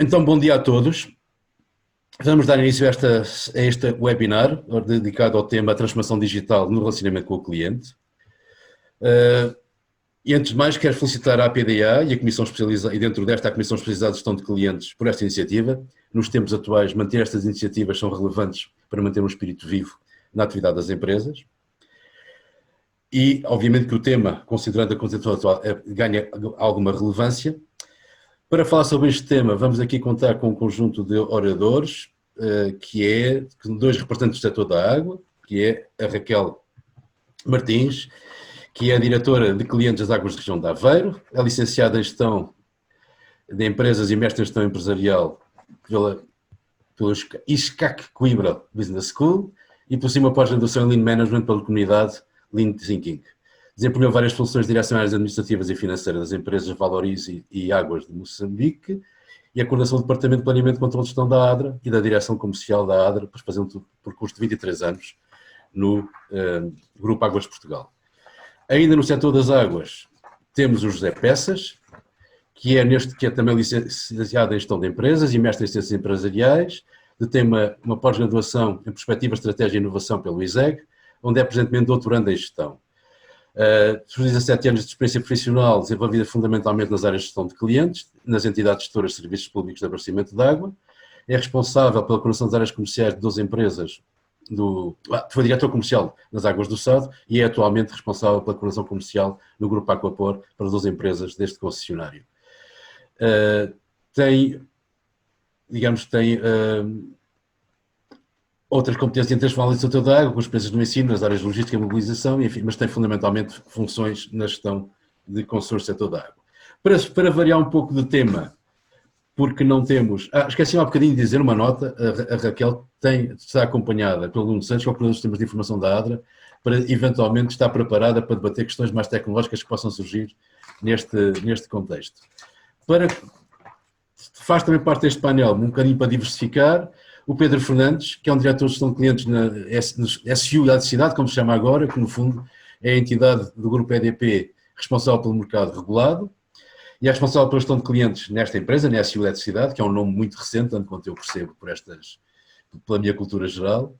Então, bom dia a todos. Vamos dar início a este webinar dedicado ao tema transformação digital no relacionamento com o cliente. E antes de mais, quero felicitar a APDA e a Comissão Especializada, e dentro desta a Comissão Especializada de Gestão de Clientes por esta iniciativa. Nos tempos atuais, manter estas iniciativas são relevantes para manter um espírito vivo na atividade das empresas. E, obviamente, que o tema, considerando a conjuntura atual, ganha alguma relevância. Para falar sobre este tema, vamos aqui contar com um conjunto de oradores, que são dois representantes do setor da água, que é a Raquel Martins, que é a diretora de clientes das águas da região de Aveiro, é licenciada em gestão de empresas e mestre em gestão empresarial pelo ISCAC Coimbra Business School e possui uma pós-graduação em Lean Management pela comunidade Lean Thinking. Desempenhou várias funções de direção áreas administrativas e financeiras das empresas Valorize e Águas de Moçambique e a coordenação do Departamento de Planeamento e Controle de Gestão da ADRA e da Direção Comercial da ADRA, depois fazendo um percurso de 23 anos no Grupo Águas de Portugal. Ainda no setor das águas, temos o José Peças, que é também licenciado em Gestão de Empresas e mestre em Ciências Empresariais, tem uma pós-graduação em Perspectiva, Estratégia e Inovação pelo ISEG, onde é presentemente doutorando em Gestão. Dos 17 anos de experiência profissional, desenvolvida fundamentalmente nas áreas de gestão de clientes, nas entidades gestoras de serviços públicos de abastecimento de água, é responsável pela coordenação das áreas comerciais de 12 empresas, foi diretor comercial nas Águas do Sado e é atualmente responsável pela coordenação comercial no Grupo Aquapor para 12 empresas deste concessionário. Tem outras competências internacionais do setor da água, com experiências no ensino, nas áreas de logística e mobilização, enfim, mas tem fundamentalmente funções na gestão de consumos do setor da água. Para variar um pouco de tema, porque não temos... esqueci há um bocadinho de dizer uma nota, a Raquel está acompanhada pelo Nuno Santos, que é o coordenador dos sistemas de informação da ADRA, para eventualmente estar preparada para debater questões mais tecnológicas que possam surgir neste contexto. Faz também parte deste painel, um bocadinho para diversificar, o Pedro Fernandes, que é um diretor de gestão de clientes na SU da cidade, como se chama agora, que no fundo é a entidade do grupo EDP responsável pelo mercado regulado e é responsável pela gestão de clientes nesta empresa, na SU Eletricidade, que é um nome muito recente, tanto quanto eu percebo pela minha cultura geral,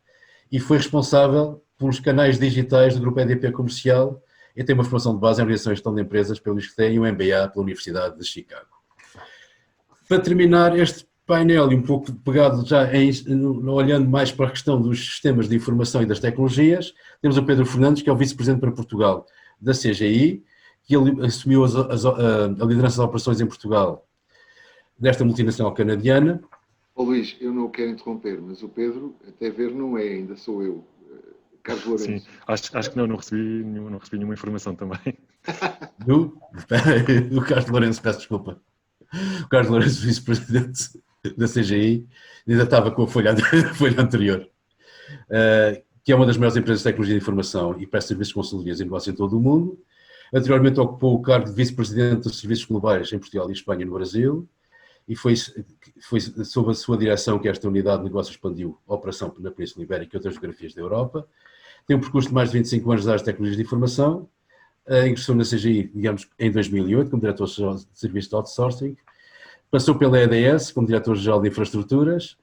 e foi responsável pelos canais digitais do grupo EDP comercial e tem uma formação de base em organização e gestão de empresas pelo ISCTE e um MBA pela Universidade de Chicago. Para terminar este painel e um pouco pegado já olhando mais para a questão dos sistemas de informação e das tecnologias, temos o Pedro Fernandes, que é o vice-presidente para Portugal da CGI, que ele assumiu a liderança das operações em Portugal desta multinacional canadiana. Luís, eu não o quero interromper, mas o Pedro, até ver, não é, ainda sou eu, Carlos Lourenço. Sim, acho que não recebi nenhuma informação também. Do Carlos Lourenço, peço desculpa. O Carlos Lourenço, vice-presidente da CGI, ainda estava com a folha anterior, que é uma das maiores empresas de tecnologia de informação e presta serviços de consultorias e negócio em todo o mundo. Anteriormente ocupou o cargo de vice-presidente dos serviços globais em Portugal e Espanha e no Brasil, e foi sob a sua direção que esta unidade de negócio expandiu a operação na Península Ibérica e outras geografias da Europa. Tem um percurso de mais de 25 anos nas áreas de tecnologias de informação, ingressou na CGI, digamos, em 2008, como diretor-geral de serviços de outsourcing, passou pela EDS como diretor-geral de infraestruturas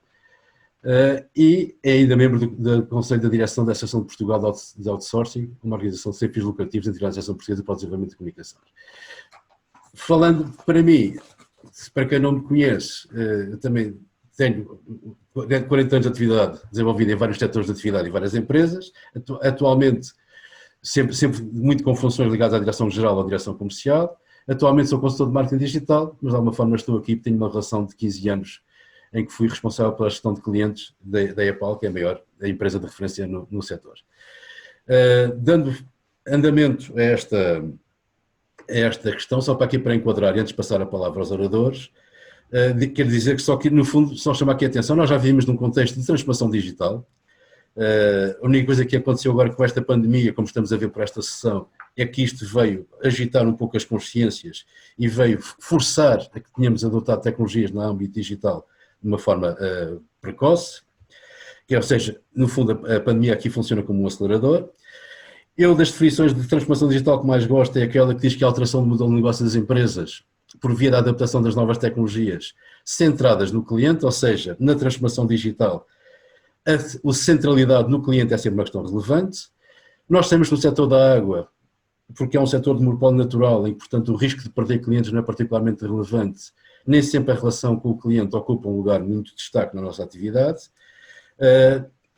e é ainda membro do Conselho da Direção da Associação de Portugal de Outsourcing, uma organização sem fins lucrativos entre a Associação Portuguesa para o Desenvolvimento de Comunicações. Falando para mim, para quem não me conhece, eu também tenho 40 anos de atividade desenvolvida em vários setores de atividade e várias empresas, atualmente sempre muito com funções ligadas à direção-geral ou à direção comercial. Atualmente sou consultor de marketing digital, mas de alguma forma estou aqui, tenho uma relação de 15 anos em que fui responsável pela gestão de clientes da EPAL, que é a empresa de referência no setor. Dando andamento a esta questão, só para enquadrar e antes de passar a palavra aos oradores, quero dizer que só que no fundo, só chamar aqui a atenção, nós já vimos num contexto de transformação digital. A única coisa que aconteceu agora com esta pandemia, como estamos a ver por esta sessão, é que isto veio agitar um pouco as consciências e veio forçar a que tenhamos adotado tecnologias no âmbito digital de uma forma precoce, ou seja, no fundo a pandemia aqui funciona como um acelerador. Eu, das definições de transformação digital que mais gosto, é aquela que diz que a alteração do modelo de negócio das empresas, por via da adaptação das novas tecnologias, centradas no cliente, ou seja, na transformação digital, a centralidade no cliente é sempre uma questão relevante. Nós temos no setor da água, porque é um setor de monopólio natural e, portanto, o risco de perder clientes não é particularmente relevante, nem sempre a relação com o cliente ocupa um lugar muito de destaque na nossa atividade,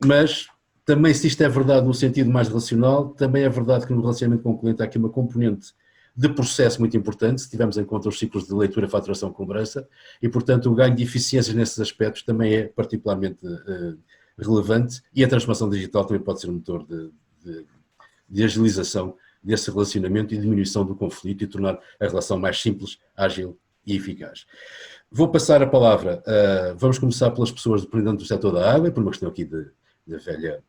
mas também, se isto é verdade no sentido mais relacional, também é verdade que no relacionamento com o cliente há aqui uma componente de processo muito importante, se tivermos em conta os ciclos de leitura, faturação, cobrança, e, portanto, o ganho de eficiências nesses aspectos também é particularmente relevante, e a transformação digital também pode ser um motor de agilização desse relacionamento e diminuição do conflito e tornar a relação mais simples, ágil e eficaz. Vou passar a palavra, vamos começar pelas pessoas dependentes do setor da água, por uma questão aqui de velha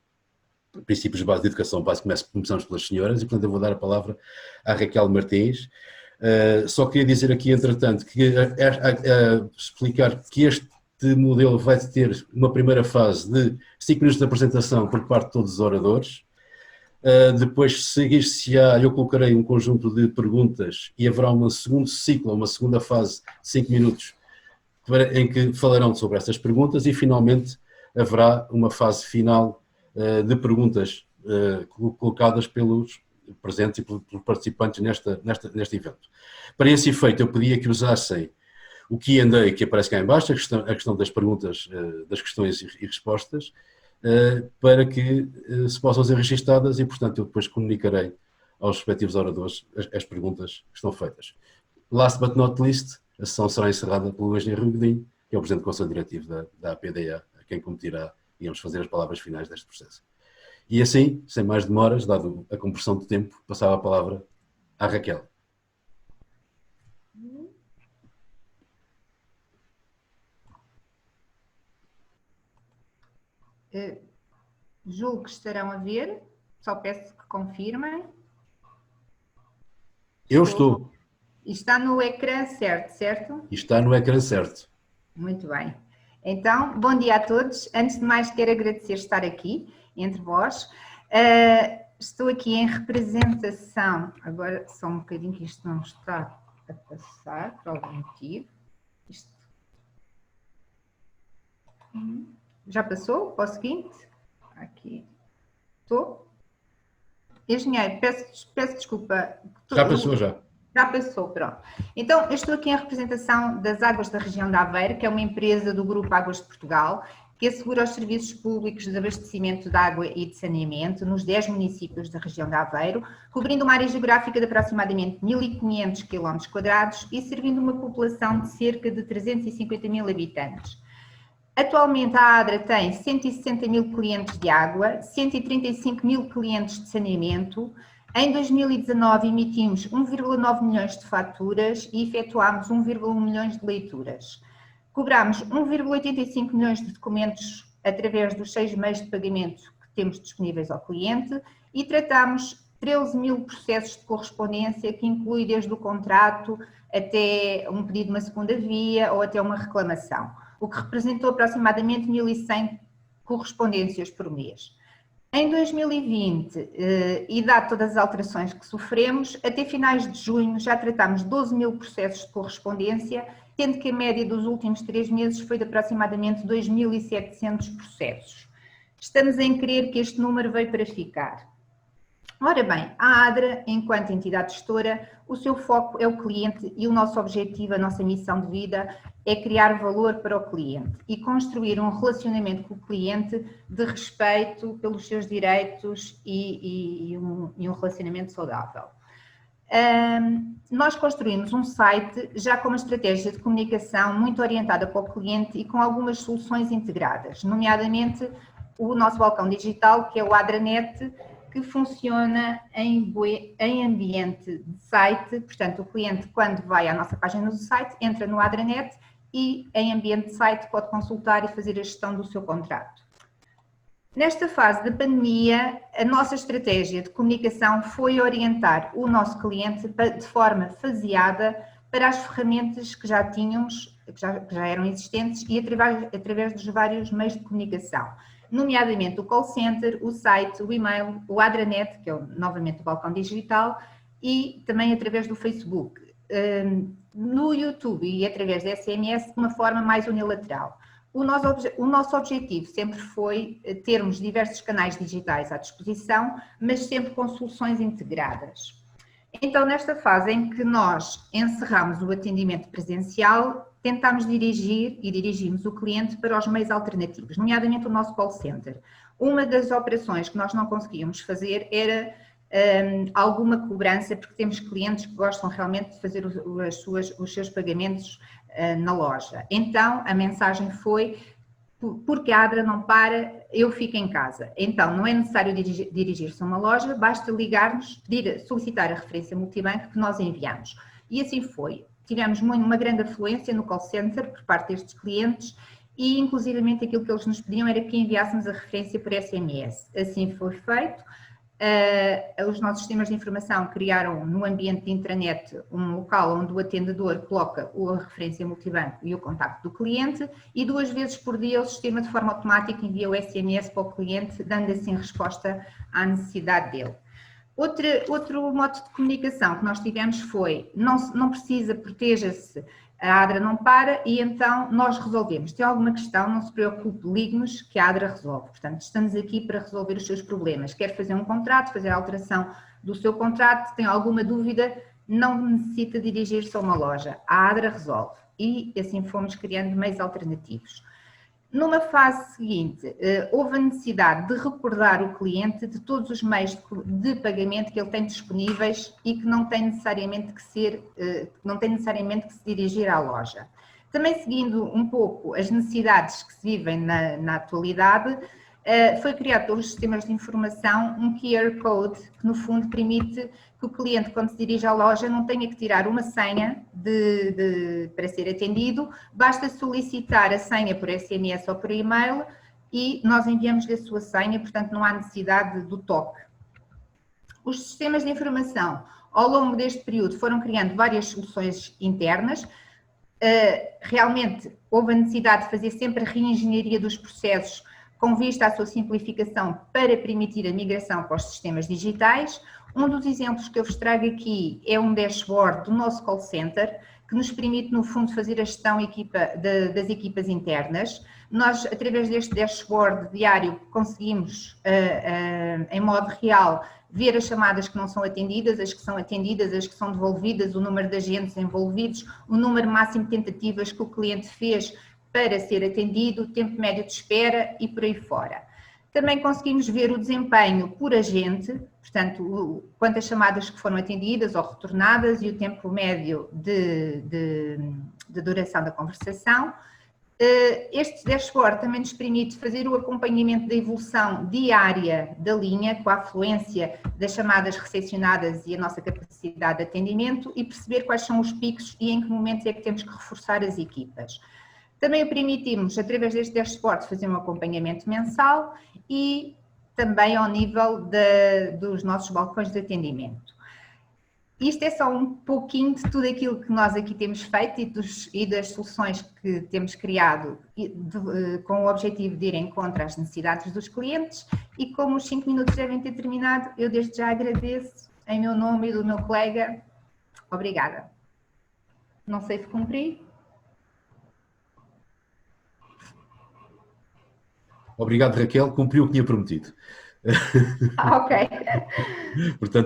princípios básicos de educação básica, começamos pelas senhoras, e portanto eu vou dar a palavra à Raquel Martins. Só queria dizer aqui, entretanto, que explicar que este modelo vai ter uma primeira fase de 5 minutos de apresentação por parte de todos os oradores. Depois, seguir-se-á, eu colocarei um conjunto de perguntas e haverá um segundo ciclo, uma segunda fase de 5 minutos, em que falarão sobre essas perguntas, e finalmente haverá uma fase final de perguntas colocadas pelos presentes e pelos participantes neste evento. Para esse efeito, eu pedia que usassem o Q&A que aparece cá em baixo, a questão das perguntas, das questões e respostas, para que se possam ser registadas, e, portanto, eu depois comunicarei aos respectivos oradores as perguntas que estão feitas. Last but not least, a sessão será encerrada pelo engenheiro Rui Godinho, que é o Presidente do Conselho Diretivo da APDA, a quem competirá e vamos fazer as palavras finais deste processo. E assim, sem mais demoras, dado a compressão de tempo, passava a palavra à Raquel. Julgo que estarão a ver, só peço que confirmem. Eu estou. E está no ecrã certo? E está no ecrã certo. Muito bem. Então, bom dia a todos. Antes de mais, quero agradecer estar aqui entre vós. Estou aqui em representação, agora só um bocadinho que isto não está a passar, por algum motivo. Já passou para o seguinte? Aqui. Estou. Engenheiro, peço desculpa. Já passou, já. Já passou, pronto. Então, eu estou aqui em representação das Águas da região de Aveiro, que é uma empresa do Grupo Águas de Portugal, que assegura os serviços públicos de abastecimento de água e de saneamento nos 10 municípios da região de Aveiro, cobrindo uma área geográfica de aproximadamente 1.500 km² e servindo uma população de cerca de 350 mil habitantes. Atualmente a ADRA tem 160 mil clientes de água, 135 mil clientes de saneamento. Em 2019 emitimos 1,9 milhões de faturas e efetuámos 1,1 milhões de leituras. Cobramos 1,85 milhões de documentos através dos 6 meios de pagamento que temos disponíveis ao cliente e tratamos 13 mil processos de correspondência, que inclui desde o contrato até um pedido de uma segunda via ou até uma reclamação, o que representou aproximadamente 1.100 correspondências por mês. Em 2020, e dado todas as alterações que sofremos, até finais de junho já tratámos 12 mil processos de correspondência, tendo que a média dos últimos 3 meses foi de aproximadamente 2.700 processos. Estamos em crer que este número veio para ficar. Ora bem, a ADRA, enquanto entidade gestora, o seu foco é o cliente e o nosso objetivo, a nossa missão de vida é criar valor para o cliente e construir um relacionamento com o cliente de respeito pelos seus direitos e um relacionamento saudável. Nós construímos um site já com uma estratégia de comunicação muito orientada para o cliente e com algumas soluções integradas, nomeadamente o nosso balcão digital, que é o AdraNet, que funciona em ambiente de site. Portanto, o cliente, quando vai à nossa página do site, entra no AdraNet e em ambiente de site pode consultar e fazer a gestão do seu contrato. Nesta fase da pandemia, a nossa estratégia de comunicação foi orientar o nosso cliente de forma faseada para as ferramentas que já tínhamos, que já eram existentes, e através dos vários meios de comunicação, nomeadamente o call center, o site, o e-mail, o AdraNet, que é novamente o balcão digital, e também através do Facebook. no YouTube e através da SMS de uma forma mais unilateral. O nosso objetivo sempre foi termos diversos canais digitais à disposição, mas sempre com soluções integradas. Então, nesta fase em que nós encerramos o atendimento presencial, tentámos dirigimos o cliente para os meios alternativos, nomeadamente o nosso call center. Uma das operações que nós não conseguíamos fazer era alguma cobrança, porque temos clientes que gostam realmente de fazer os seus pagamentos na loja. Então, a mensagem foi: porque a ADRA não para, eu fico em casa. Então, não é necessário dirigir-se a uma loja, basta ligar-nos, solicitar a referência multibanco que nós enviamos. E assim foi. Tivemos uma grande afluência no call center por parte destes clientes e, inclusivamente, aquilo que eles nos pediam era que enviássemos a referência por SMS. Assim foi feito. Os nossos sistemas de informação criaram no ambiente de intranet um local onde o atendedor coloca a referência multibanco e o contacto do cliente e 2 vezes por dia o sistema de forma automática envia o SMS para o cliente, dando assim resposta à necessidade dele. Outro modo de comunicação que nós tivemos foi: não precisa, proteja-se, a ADRA não para, e então nós resolvemos. Tem alguma questão, não se preocupe, ligue-nos que a ADRA resolve. Portanto, estamos aqui para resolver os seus problemas. Quer fazer um contrato, fazer a alteração do seu contrato, tem alguma dúvida, não necessita dirigir-se a uma loja. A ADRA resolve. E assim fomos criando meios alternativos. Numa fase seguinte, houve a necessidade de recordar o cliente de todos os meios de pagamento que ele tem disponíveis e que não tem necessariamente que se dirigir à loja. Também seguindo um pouco as necessidades que se vivem na atualidade, foi criado pelos sistemas de informação um QR Code que, no fundo, permite que o cliente, quando se dirige à loja, não tenha que tirar uma senha para ser atendido, basta solicitar a senha por SMS ou por e-mail e nós enviamos-lhe a sua senha, portanto não há necessidade do toque. Os sistemas de informação, ao longo deste período, foram criando várias soluções internas. Realmente houve a necessidade de fazer sempre a reengenharia dos processos com vista à sua simplificação para permitir a migração para os sistemas digitais. Um dos exemplos que eu vos trago aqui é um dashboard do nosso call center, que nos permite, no fundo, fazer a gestão das equipas internas. Nós, através deste dashboard diário, conseguimos, em modo real, ver as chamadas que não são atendidas, as que são atendidas, as que são devolvidas, o número de agentes envolvidos, o número máximo de tentativas que o cliente fez para ser atendido, o tempo médio de espera e por aí fora. Também conseguimos ver o desempenho por agente, portanto, quantas chamadas que foram atendidas ou retornadas e o tempo médio de duração da conversação. Este dashboard também nos permite fazer o acompanhamento da evolução diária da linha, com a afluência das chamadas recepcionadas e a nossa capacidade de atendimento, e perceber quais são os picos e em que momentos é que temos que reforçar as equipas. Também permitimos, através deste dashboard, fazer um acompanhamento mensal e também ao nível dos nossos balcões de atendimento. Isto é só um pouquinho de tudo aquilo que nós aqui temos feito e das soluções que temos criado com o objetivo de ir em contra as necessidades dos clientes, e como os 5 minutos devem ter terminado, eu desde já agradeço em meu nome e do meu colega. Obrigada. Não sei se cumpri. Obrigado, Raquel, cumpriu o que tinha prometido. Ok. Portanto,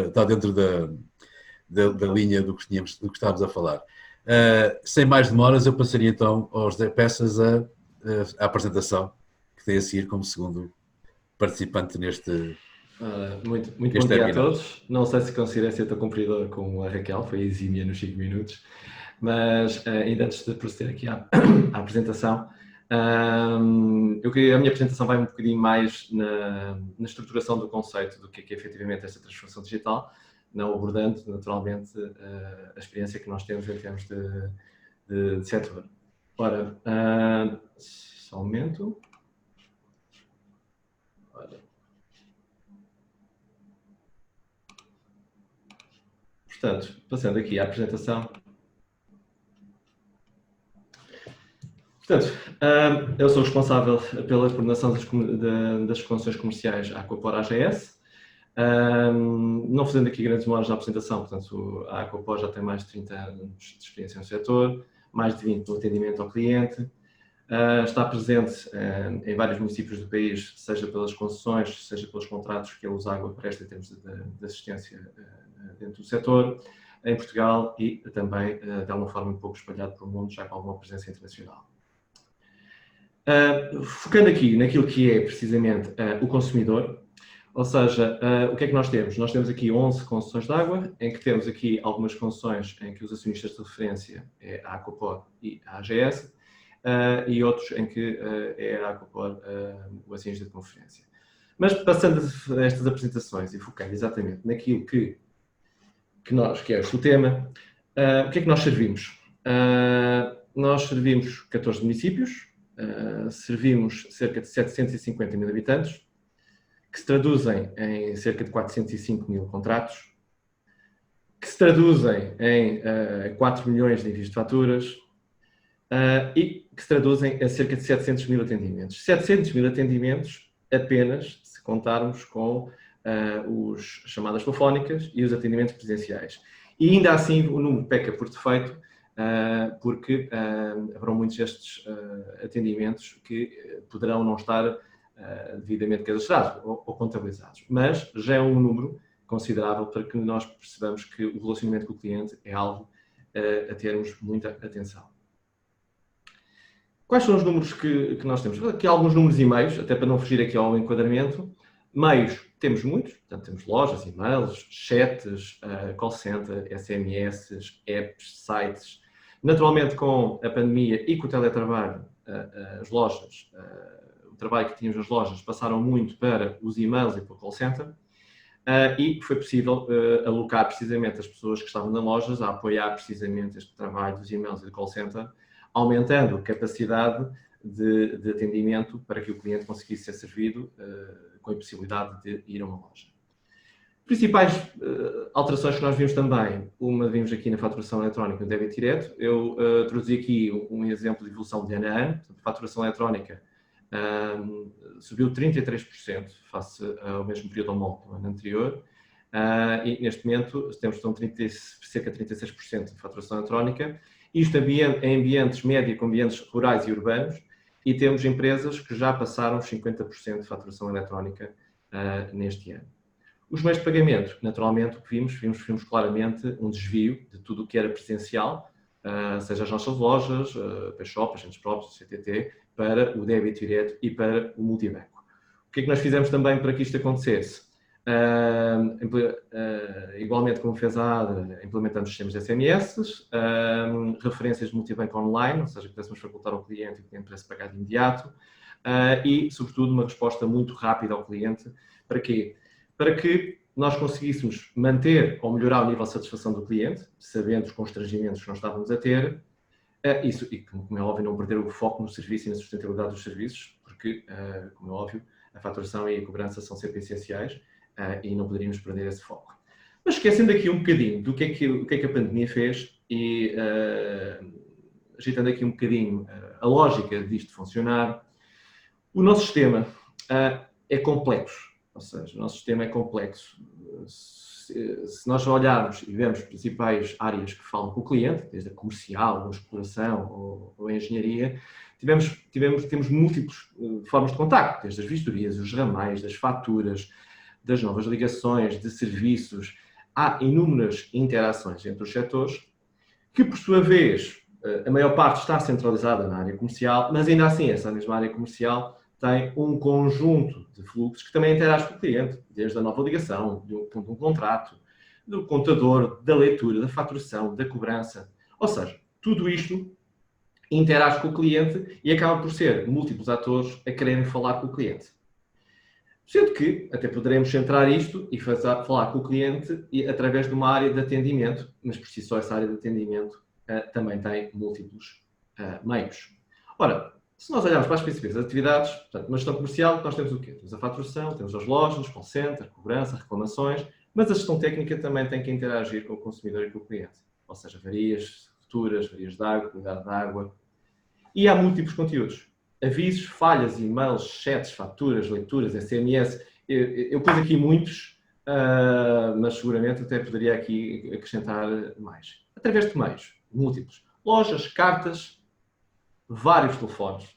está dentro da linha do que estávamos a falar. Sem mais demoras, eu passaria então ao José Peças a apresentação que tem a seguir como segundo participante neste. Muito bom dia a todos. Não sei se considero ser tão cumpridor como a Raquel, foi exímia nos 5 minutos, mas ainda antes de proceder aqui à apresentação, a minha apresentação vai um bocadinho mais na estruturação do conceito do que é efetivamente esta transformação digital, não abordando naturalmente a experiência que nós temos em termos de setor. Ora, só um momento. Portanto, passando aqui à apresentação. Portanto, eu sou responsável pela coordenação das condições comerciais à Aquapor AGS. Não fazendo aqui grandes memórias na apresentação, portanto, a Aquapor já tem mais de 30 anos de experiência no setor, mais de 20 no atendimento ao cliente, está presente em vários municípios do país, seja pelas concessões, seja pelos contratos que a Luságua presta em termos de assistência dentro do setor, em Portugal e também, de alguma forma, um pouco espalhado pelo mundo, já com alguma presença internacional. Focando aqui naquilo que é precisamente o consumidor, ou seja, o que é que nós temos? Nós temos aqui 11 concessões de água, em que temos aqui algumas concessões em que os acionistas de referência é a Aquapor e a AGS, e outros em que é a Aquapor o acionista de conferência. Mas passando a estas apresentações e focando exatamente naquilo que é o tema, o que é que nós servimos? Nós servimos 14 municípios, servimos cerca de 750 mil habitantes, que se traduzem em cerca de 405 mil contratos, que se traduzem em 4 milhões de envios de faturas e que se traduzem em cerca de 700 mil atendimentos. 700 mil atendimentos apenas se contarmos com as chamadas telefónicas e os atendimentos presenciais. E ainda assim o número peca por defeito, porque haverão muitos destes atendimentos que poderão não estar devidamente cadastrados ou contabilizados. Mas já é um número considerável para que nós percebamos que o relacionamento com o cliente é algo a termos muita atenção. Quais são os números que nós temos? Aqui há alguns números e meios, até para não fugir aqui ao enquadramento. Meios, temos muitos, portanto temos lojas, e-mails, chats, call center, SMS, apps, sites. Naturalmente, com a pandemia e com o teletrabalho, as lojas, o trabalho que tínhamos nas lojas passaram muito para os e-mails e para o call center, e foi possível alocar precisamente as pessoas que estavam nas lojas a apoiar precisamente este trabalho dos e-mails e do call center, aumentando a capacidade de atendimento para que o cliente conseguisse ser servido com a possibilidade de ir a uma loja. Principais alterações que nós vimos também, uma vimos aqui na faturação eletrónica no débito direto. Eu traduzi aqui um exemplo de evolução de ano a ano. A faturação eletrónica subiu 33% face ao mesmo período homólogo do ano anterior. E neste momento temos cerca de 36% de faturação eletrónica. Isto em ambientes médios, com ambientes rurais e urbanos, e temos empresas que já passaram os 50% de faturação eletrónica neste ano. Os meios de pagamento, naturalmente, o que vimos claramente um desvio de tudo o que era presencial, seja as nossas lojas, Payshop, agentes próprios, CTT, para o débito direto e para o multibanco. O que é que nós fizemos também para que isto acontecesse? Igualmente como fez a ADRA, implementamos sistemas de SMS, referências de multibanco online, ou seja, que pudéssemos facultar ao cliente e o cliente pudesse pagar de imediato, e, sobretudo, uma resposta muito rápida ao cliente. Para quê? Para que nós conseguíssemos manter ou melhorar o nível de satisfação do cliente, sabendo os constrangimentos que nós estávamos a ter, isso, e como é óbvio, não perder o foco no serviço e na sustentabilidade dos serviços, porque, como é óbvio, a faturação e a cobrança são sempre essenciais, e não poderíamos perder esse foco. Mas esquecendo aqui um bocadinho do que é que a pandemia fez e agitando aqui um bocadinho a lógica disto funcionar, o nosso sistema é complexo, ou seja, o nosso sistema é complexo. Se nós olharmos e vermos as principais áreas que falam com o cliente, desde a comercial, a exploração ou a engenharia, temos múltiplas formas de contacto, desde as vistorias, os ramais, das faturas, das novas ligações, de serviços. Há inúmeras interações entre os setores que, por sua vez, a maior parte está centralizada na área comercial, mas ainda assim essa mesma área comercial tem um conjunto de fluxos que também interage com o cliente, desde a nova ligação, de um contrato, do contador, da leitura, da faturação, da cobrança. Ou seja, tudo isto interage com o cliente e acaba por ser múltiplos atores a quererem falar com o cliente. Sendo que até poderemos centrar isto e falar com o cliente através de uma área de atendimento, mas por si só essa área de atendimento também tem múltiplos meios. Ora, se nós olharmos para as principais atividades, portanto, na gestão comercial, nós temos o quê? Temos a faturação, temos as lojas, call center, cobrança, reclamações, mas a gestão técnica também tem que interagir com o consumidor e com o cliente. Ou seja, varias futuras, varias de água, qualidade de água. E há múltiplos conteúdos. Avisos, falhas, e-mails, chats, faturas, leituras, SMS. Eu pus aqui muitos, mas seguramente até poderia aqui acrescentar mais. Através de meios múltiplos. Lojas, cartas, vários telefones.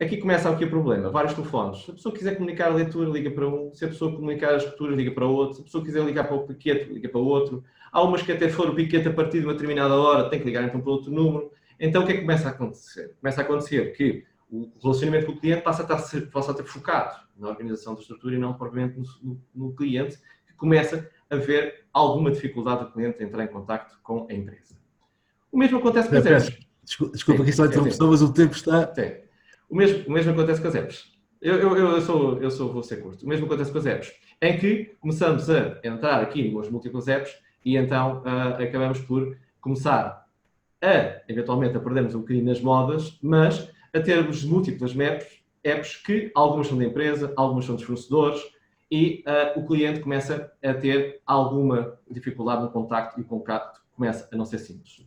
Aqui começa aqui o problema. Vários telefones. Se a pessoa quiser comunicar a leitura, liga para um. Se a pessoa comunicar as escrituras, liga para outro. Se a pessoa quiser ligar para o piquete, liga para o outro. Há umas que até for o piquete a partir de uma determinada hora, tem que ligar então para outro número. Então o que é que começa a acontecer? Começa a acontecer que o relacionamento com o cliente passa a estar focado na organização da estrutura e não propriamente no cliente, que começa a haver alguma dificuldade do cliente em entrar em contacto com a empresa. O mesmo acontece com as apps. Desculpa que isto vai interrupção, mas o tempo está... Sim. O mesmo acontece com as apps. Vou ser curto. O mesmo acontece com as apps, em que começamos a entrar aqui nas múltiplas apps e então acabamos por começar eventualmente a perdermos um bocadinho nas modas, mas a termos múltiplas apps que algumas são da empresa, algumas são dos fornecedores e o cliente começa a ter alguma dificuldade no contacto e o contacto começa a não ser simples.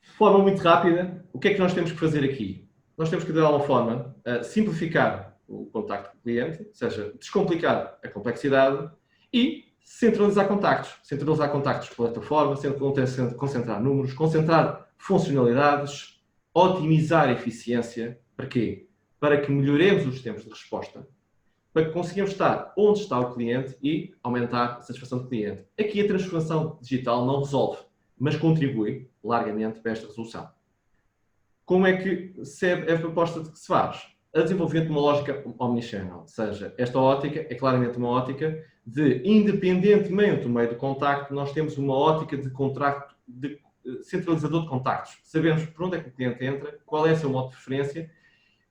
De forma muito rápida, o que é que nós temos que fazer aqui? Nós temos que, de alguma forma, simplificar o contacto com o cliente, ou seja, descomplicar a complexidade e centralizar contactos. Centralizar contactos de plataforma, concentrar números, concentrar funcionalidades, otimizar a eficiência. Para quê? Para que melhoremos os tempos de resposta, para que consigamos estar onde está o cliente e aumentar a satisfação do cliente. Aqui a transformação digital não resolve, mas contribui largamente para esta resolução. Como é que é a proposta de que se faz? A desenvolvimento de uma lógica omnichannel, ou seja, esta ótica é claramente uma ótica de, independentemente do meio de contacto, nós temos uma ótica de contrato, de centralizador de contactos. Sabemos por onde é que o cliente entra, qual é o seu modo de preferência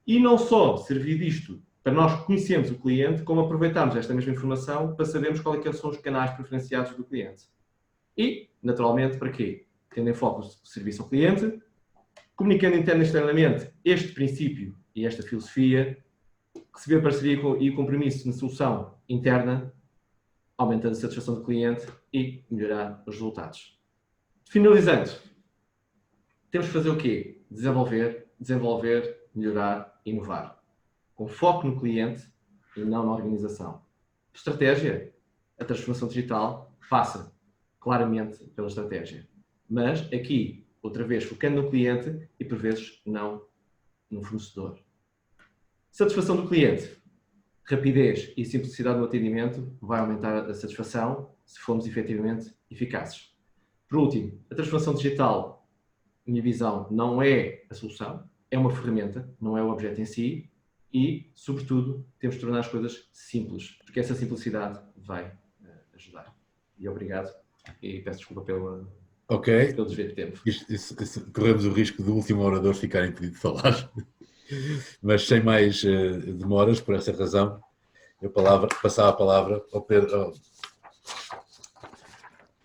e não só servir disto para nós conhecermos o cliente, como aproveitarmos esta mesma informação para sabermos quais é que são os canais preferenciados do cliente. E, naturalmente, para quê? Tendo em foco o serviço ao cliente, comunicando interno e externamente este princípio e esta filosofia, receber parceria e compromisso na solução interna, aumentando a satisfação do cliente e melhorar os resultados. Finalizando, temos que fazer o quê? Desenvolver, melhorar, inovar. Com foco no cliente e não na organização. Estratégia. A transformação digital passa claramente pela estratégia. Mas aqui, outra vez, focando no cliente e por vezes não no fornecedor. Satisfação do cliente. Rapidez e simplicidade no atendimento vai aumentar a satisfação se formos efetivamente eficazes. Por último, a transformação digital, minha visão, não é a solução, é uma ferramenta, não é o objeto em si e, sobretudo, temos de tornar as coisas simples, porque essa simplicidade vai ajudar. E obrigado e peço desculpa pelo desvio de tempo. Corremos o risco do último orador ficar impedido de falar. Mas sem mais demoras, por essa razão, eu passava a palavra ao Pedro.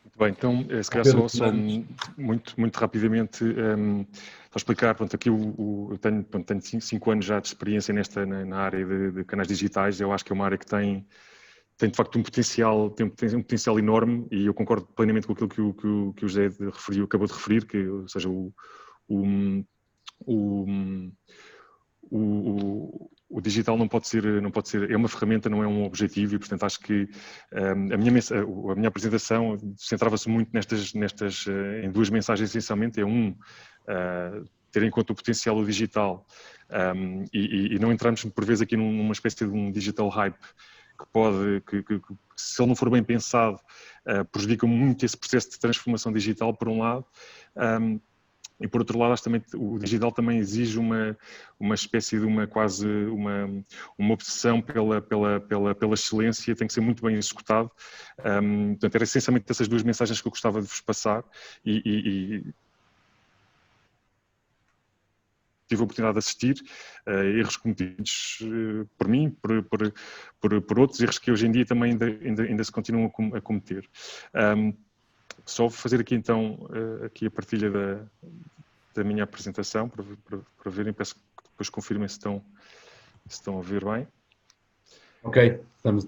Muito bem, então, se calhar só muito rapidamente, para explicar, pronto, aqui eu tenho 5 anos já de experiência na área de canais digitais. Eu acho que é uma área que tem de facto um potencial enorme e eu concordo plenamente com aquilo que o José acabou de referir, que, ou seja, o digital não pode ser, é uma ferramenta, não é um objetivo e, portanto, acho que a minha apresentação centrava-se muito em 2 mensagens, essencialmente. Ter em conta o potencial do digital e não entrarmos, por vezes, aqui numa espécie de um digital hype que se ele não for bem pensado, prejudica muito esse processo de transformação digital, por um lado. E por outro lado, acho que também o digital também exige uma espécie de uma obsessão pela excelência, tem que ser muito bem executado. Portanto, era essencialmente essas 2 mensagens que eu gostava de vos passar e tive a oportunidade de assistir erros cometidos por mim, por outros, erros que hoje em dia também ainda se continuam a cometer. Só vou fazer aqui então aqui a partilha da minha apresentação para verem, peço que depois confirmem se estão a ver bem. Ok, estamos.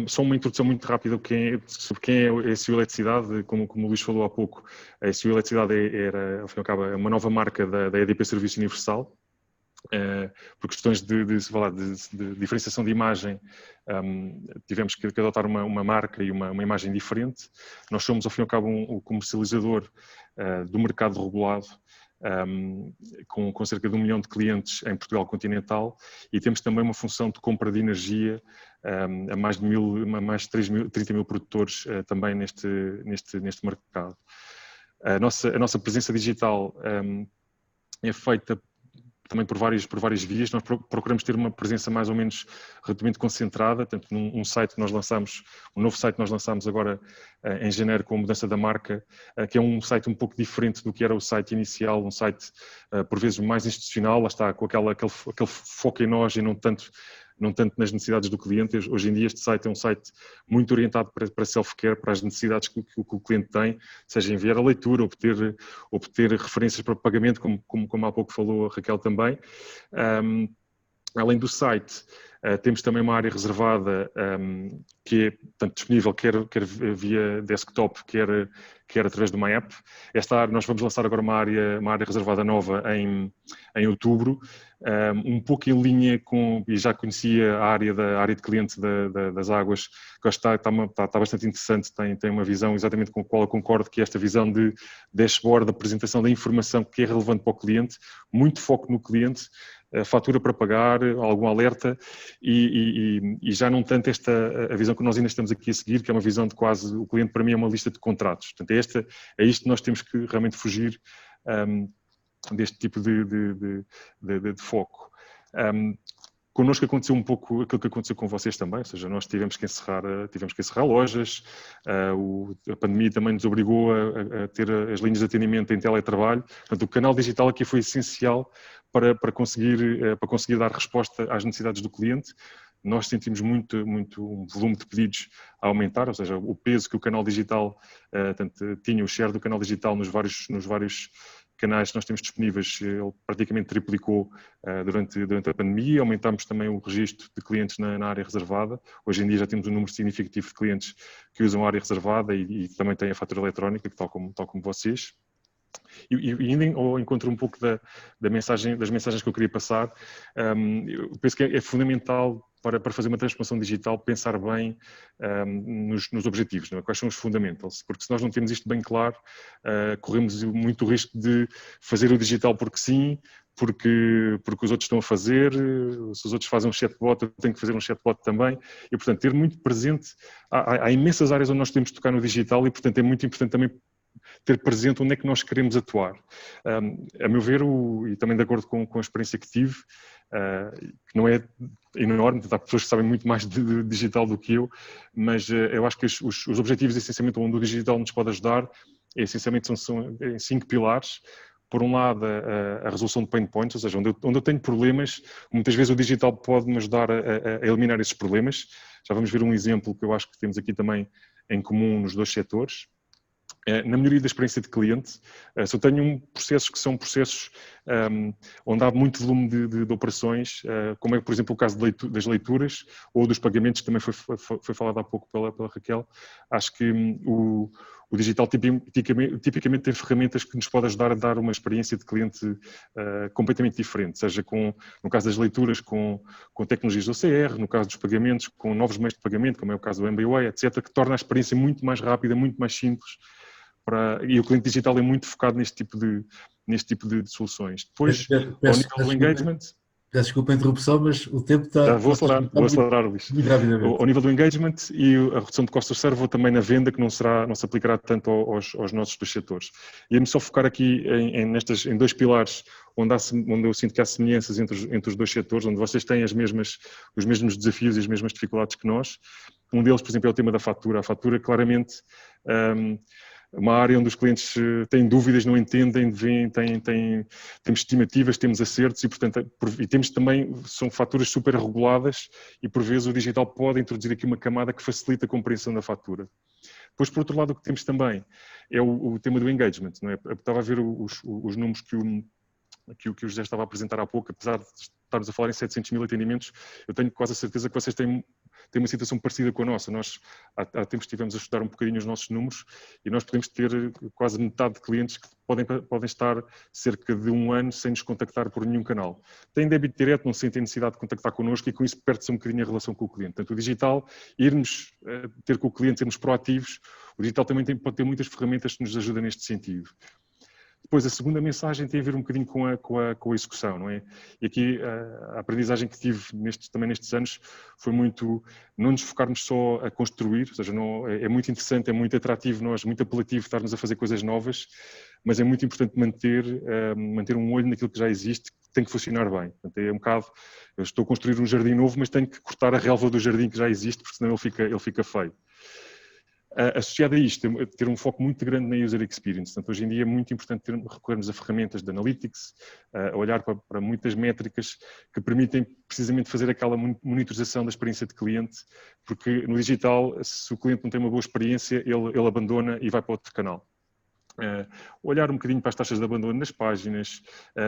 Só uma introdução muito rápida sobre quem é a SU Eletricidade. Como o Luís falou há pouco, a SU Eletricidade era, ao fim e ao cabo, uma nova marca da EDP Serviço Universal. por questões de diferenciação de imagem, tivemos que adotar uma marca e uma imagem diferente. Nós somos, ao fim e ao cabo, um comercializador do mercado regulado, com cerca de 1 milhão de clientes em Portugal continental, e temos também uma função de compra de energia a mais de 30 mil produtores também neste mercado. A nossa presença digital é feita também por várias vias. Nós procuramos ter uma presença mais ou menos relativamente concentrada, tanto num site que nós lançamos, um novo site que nós lançamos agora em janeiro com a mudança da marca, que é um site um pouco diferente do que era o site inicial, um site por vezes mais institucional, lá está, com aquele foco em nós e não tanto nas necessidades do cliente. Hoje em dia este site é um site muito orientado para self-care, para as necessidades que o cliente tem, seja enviar a leitura, obter referências para pagamento, como há pouco falou a Raquel também. Além do site, temos também uma área reservada que é tanto disponível quer via desktop, quer através de uma app. Esta área, nós vamos lançar agora uma área reservada nova em outubro, um pouco em linha com, e já conhecia a área de cliente das águas, que está bastante interessante, tem uma visão exatamente com a qual eu concordo, que é esta visão de dashboard, de apresentação da informação que é relevante para o cliente, muito foco no cliente, fatura para pagar, algum alerta, e já não tanto a visão que nós ainda estamos aqui a seguir, que é uma visão de quase, o cliente para mim é uma lista de contratos. Portanto, é isto que nós temos que realmente fugir deste tipo de foco. Connosco aconteceu um pouco aquilo que aconteceu com vocês também, ou seja, nós tivemos que encerrar lojas, a pandemia também nos obrigou a ter as linhas de atendimento em teletrabalho. Portanto, o canal digital aqui foi essencial para conseguir dar resposta às necessidades do cliente. Nós sentimos muito um volume de pedidos a aumentar, ou seja, o peso que o canal digital tinha, o share do canal digital nos vários canais que nós temos disponíveis, ele praticamente triplicou durante a pandemia. Aumentámos também o registro de clientes na área reservada. Hoje em dia já temos um número significativo de clientes que usam a área reservada e também têm a fatura eletrónica, tal como vocês. E ainda ao encontro um pouco das mensagens que eu queria passar, eu penso que é fundamental para fazer uma transformação digital pensar bem nos objetivos, não é? Quais são os fundamentals, porque se nós não temos isto bem claro, corremos muito o risco de fazer o digital porque sim, porque os outros estão a fazer, se os outros fazem um chatbot, eu tenho que fazer um chatbot também, e portanto ter muito presente, há imensas áreas onde nós temos de tocar no digital e portanto é muito importante também ter presente onde é que nós queremos atuar. A meu ver, e também de acordo com a experiência que tive, que não é enorme, há pessoas que sabem muito mais de digital do que eu, mas eu acho que os objetivos, essencialmente, onde o digital nos pode ajudar, essencialmente são em 5 pilares. Por um lado, a resolução de pain points, ou seja, onde eu tenho problemas, muitas vezes o digital pode me ajudar a eliminar esses problemas. Já vamos ver um exemplo que eu acho que temos aqui também em comum nos dois setores. Na melhoria da experiência de cliente, se eu tenho processos que são processos onde há muito volume de operações, como é, por exemplo, o caso das leituras ou dos pagamentos, que também foi falado há pouco pela Raquel, acho que o digital tipicamente tem ferramentas que nos podem ajudar a dar uma experiência de cliente completamente diferente, seja no caso das leituras com tecnologias do OCR, no caso dos pagamentos com novos meios de pagamento, como é o caso do MBWay, etc., que torna a experiência muito mais rápida, muito mais simples, e o cliente digital é muito focado neste tipo de soluções. Depois, ao nível do engagement... Peço desculpa a interrupção, mas o tempo está... Vou acelerar, Luís. Muito rapidamente. Ao nível do engagement e a redução de custos de serve, ou também na venda, que não se aplicará tanto aos nossos dois setores. Ia-me só focar aqui em 2 pilares, onde eu sinto que há semelhanças entre os dois setores, onde vocês têm os mesmos desafios e as mesmas dificuldades que nós. Um deles, por exemplo, é o tema da fatura. A fatura, claramente... uma área onde os clientes têm dúvidas, não entendem, temos estimativas, temos acertos e, portanto, temos também, são faturas super reguladas e, por vezes, o digital pode introduzir aqui uma camada que facilita a compreensão da fatura. Depois, por outro lado, o que temos também é o tema do engagement, não é? Eu estava a ver os números que o José estava a apresentar há pouco, apesar de estarmos a falar em 700 mil atendimentos, eu tenho quase a certeza que vocês têm uma situação parecida com a nossa. Nós há tempos estivemos a estudar um bocadinho os nossos números e nós podemos ter quase metade de clientes que podem estar cerca de 1 ano sem nos contactar por nenhum canal. Têm débito direto, não sentem necessidade de contactar connosco e com isso perde-se um bocadinho a relação com o cliente. Portanto, o digital, irmos ter com o cliente, sermos proativos, o digital também pode ter muitas ferramentas que nos ajudam neste sentido. Depois, a segunda mensagem tem a ver um bocadinho com a execução, não é? E aqui a aprendizagem que tive também nestes anos foi muito não nos focarmos só a construir, ou seja, é muito interessante, é muito atrativo, muito apelativo estarmos a fazer coisas novas, mas é muito importante manter um olho naquilo que já existe, que tem que funcionar bem. Portanto, é um bocado, eu estou a construir um jardim novo, mas tenho que cortar a relva do jardim que já existe, porque senão ele fica feio. Associado a isto, ter um foco muito grande na user experience. Portanto, hoje em dia é muito importante recorrermos a ferramentas de analytics, a olhar para muitas métricas que permitem precisamente fazer aquela monitorização da experiência de cliente, porque no digital, se o cliente não tem uma boa experiência, ele abandona e vai para outro canal. Olhar um bocadinho para as taxas de abandono nas páginas,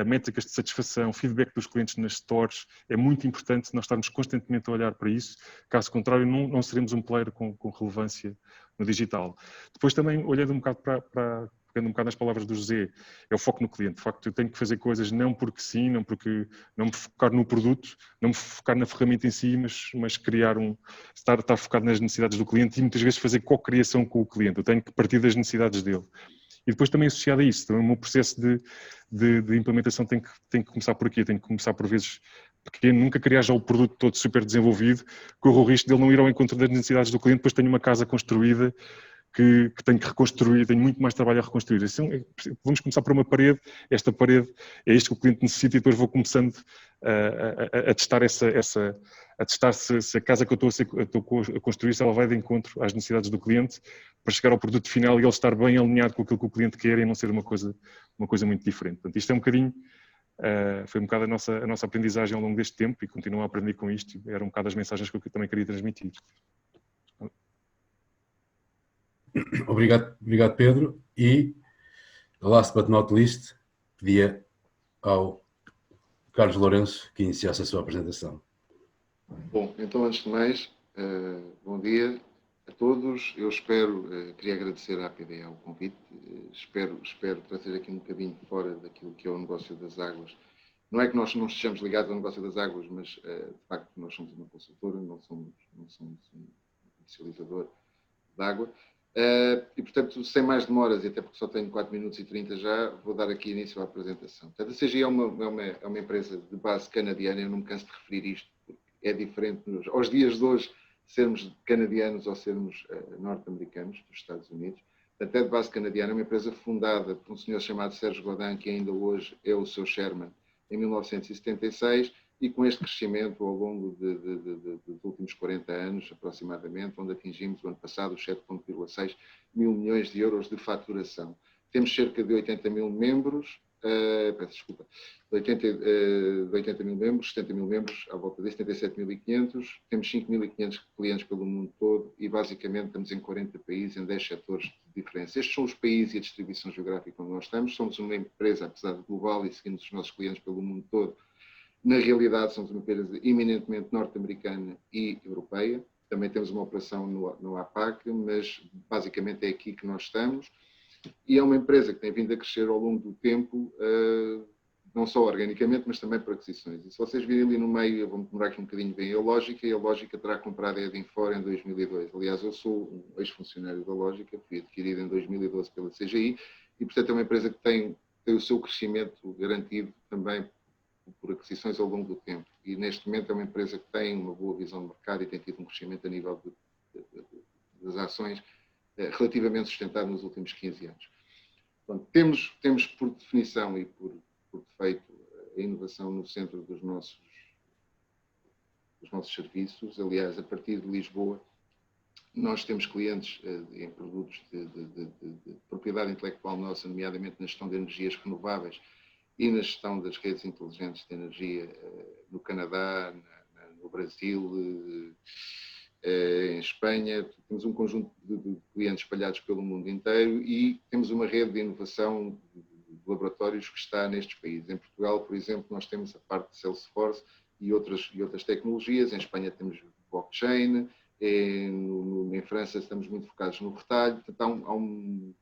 métricas de satisfação, feedback dos clientes nas stores, é muito importante nós estarmos constantemente a olhar para isso, caso contrário não seremos um player com relevância no digital. Depois também, olhando um bocado pegando um bocado nas palavras do José, é o foco no cliente. De facto, eu tenho que fazer coisas não porque sim, não me focar no produto, não me focar na ferramenta em si, mas estar focado nas necessidades do cliente e muitas vezes fazer co-criação com o cliente. Eu tenho que partir das necessidades dele. E depois também associado a isso, também o meu processo de implementação tem que começar por aqui, tem que começar por vezes pequeno, nunca criar já o produto todo super desenvolvido, corro o risco de ele não ir ao encontro das necessidades do cliente, depois tenho uma casa construída que tenho que reconstruir, tenho muito mais trabalho a reconstruir. Assim, vamos começar por uma parede, esta parede é isto que o cliente necessita e depois vou começando a testar a testar se a casa que eu estou a construir, se ela vai de encontro às necessidades do cliente, para chegar ao produto final e ele estar bem alinhado com aquilo que o cliente quer e não ser uma coisa muito diferente. Portanto, isto é um bocadinho, foi um bocado a nossa aprendizagem ao longo deste tempo e continuo a aprender com isto. Eram um bocado as mensagens que eu também queria transmitir. Obrigado, Pedro. E, last but not least, pedia ao Carlos Lourenço que iniciasse a sua apresentação. Bom, então, antes de mais, bom dia a todos. Eu queria agradecer à PDE o convite. Espero trazer aqui um bocadinho fora daquilo que é o negócio das águas. Não é que nós não estejamos ligados ao negócio das águas, mas, de facto, nós somos uma consultora, não somos um comercializador de água. E, portanto, sem mais demoras, e até porque só tenho 4 minutos e 30 já, vou dar aqui início à apresentação. Portanto, a CGI é uma empresa de base canadiana, eu não me canso de referir isto, porque é diferente aos dias de hoje sermos canadianos ou sermos norte-americanos, dos Estados Unidos. Portanto, é de base canadiana, é uma empresa fundada por um senhor chamado Sérgio Godin, que ainda hoje é o seu chairman, em 1976, e com este crescimento ao longo dos últimos 40 anos, aproximadamente, onde atingimos o ano passado os 7,6 mil milhões de euros de faturação. Temos cerca de 80 mil membros, peço desculpa, de 80 mil membros, 70 mil membros, à volta de 77.500, temos 5.500 clientes pelo mundo todo e basicamente estamos em 40 países, em 10 setores de diferença. Estes são os países e a distribuição geográfica onde nós estamos. Somos uma empresa, apesar de global, e seguimos os nossos clientes pelo mundo todo. Na realidade, somos uma empresa eminentemente norte-americana e europeia. Também temos uma operação no APAC, mas basicamente é aqui que nós estamos. E é uma empresa que tem vindo a crescer ao longo do tempo, não só organicamente, mas também por aquisições. E se vocês virem ali no meio, eu vou-me demorar aqui um bocadinho bem, a Lógica terá comprado a Edinfor em 2002. Aliás, eu sou um ex-funcionário da Lógica, fui adquirido em 2012 pela CGI, e portanto é uma empresa que tem o seu crescimento garantido também por aquisições ao longo do tempo. E neste momento é uma empresa que tem uma boa visão de mercado e tem tido um crescimento a nível das ações relativamente sustentado nos últimos 15 anos. Pronto, temos por definição e por defeito a inovação no centro dos nossos serviços. Aliás, a partir de Lisboa, nós temos clientes em produtos de propriedade intelectual nossa, nomeadamente na gestão de energias renováveis e na gestão das redes inteligentes de energia no Canadá, no Brasil, em Espanha. Temos um conjunto de clientes espalhados pelo mundo inteiro e temos uma rede de inovação laboratórios que está nestes países. Em Portugal, por exemplo, nós temos a parte de Salesforce e outras tecnologias. Em Espanha temos blockchain. Em França estamos muito focados no retalho. Portanto, há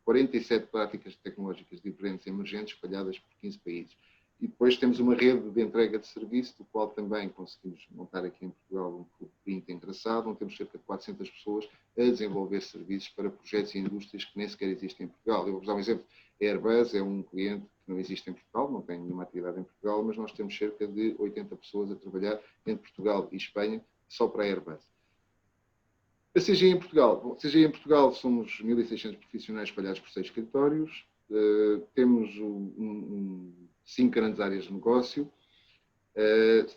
47 práticas tecnológicas diferentes emergentes espalhadas por 15 países. E depois temos uma rede de entrega de serviço, do qual também conseguimos montar aqui em Portugal um footprint engraçado, onde temos cerca de 400 pessoas a desenvolver serviços para projetos e indústrias que nem sequer existem em Portugal. Eu vou-vos dar um exemplo. A Airbus é um cliente que não existe em Portugal, não tem nenhuma atividade em Portugal, mas nós temos cerca de 80 pessoas a trabalhar entre Portugal e Espanha só para a Airbus. A CGI em Portugal. Bom, a CGI em Portugal somos 1.600 profissionais espalhados por 6 escritórios. Temos 5 grandes áreas de negócio.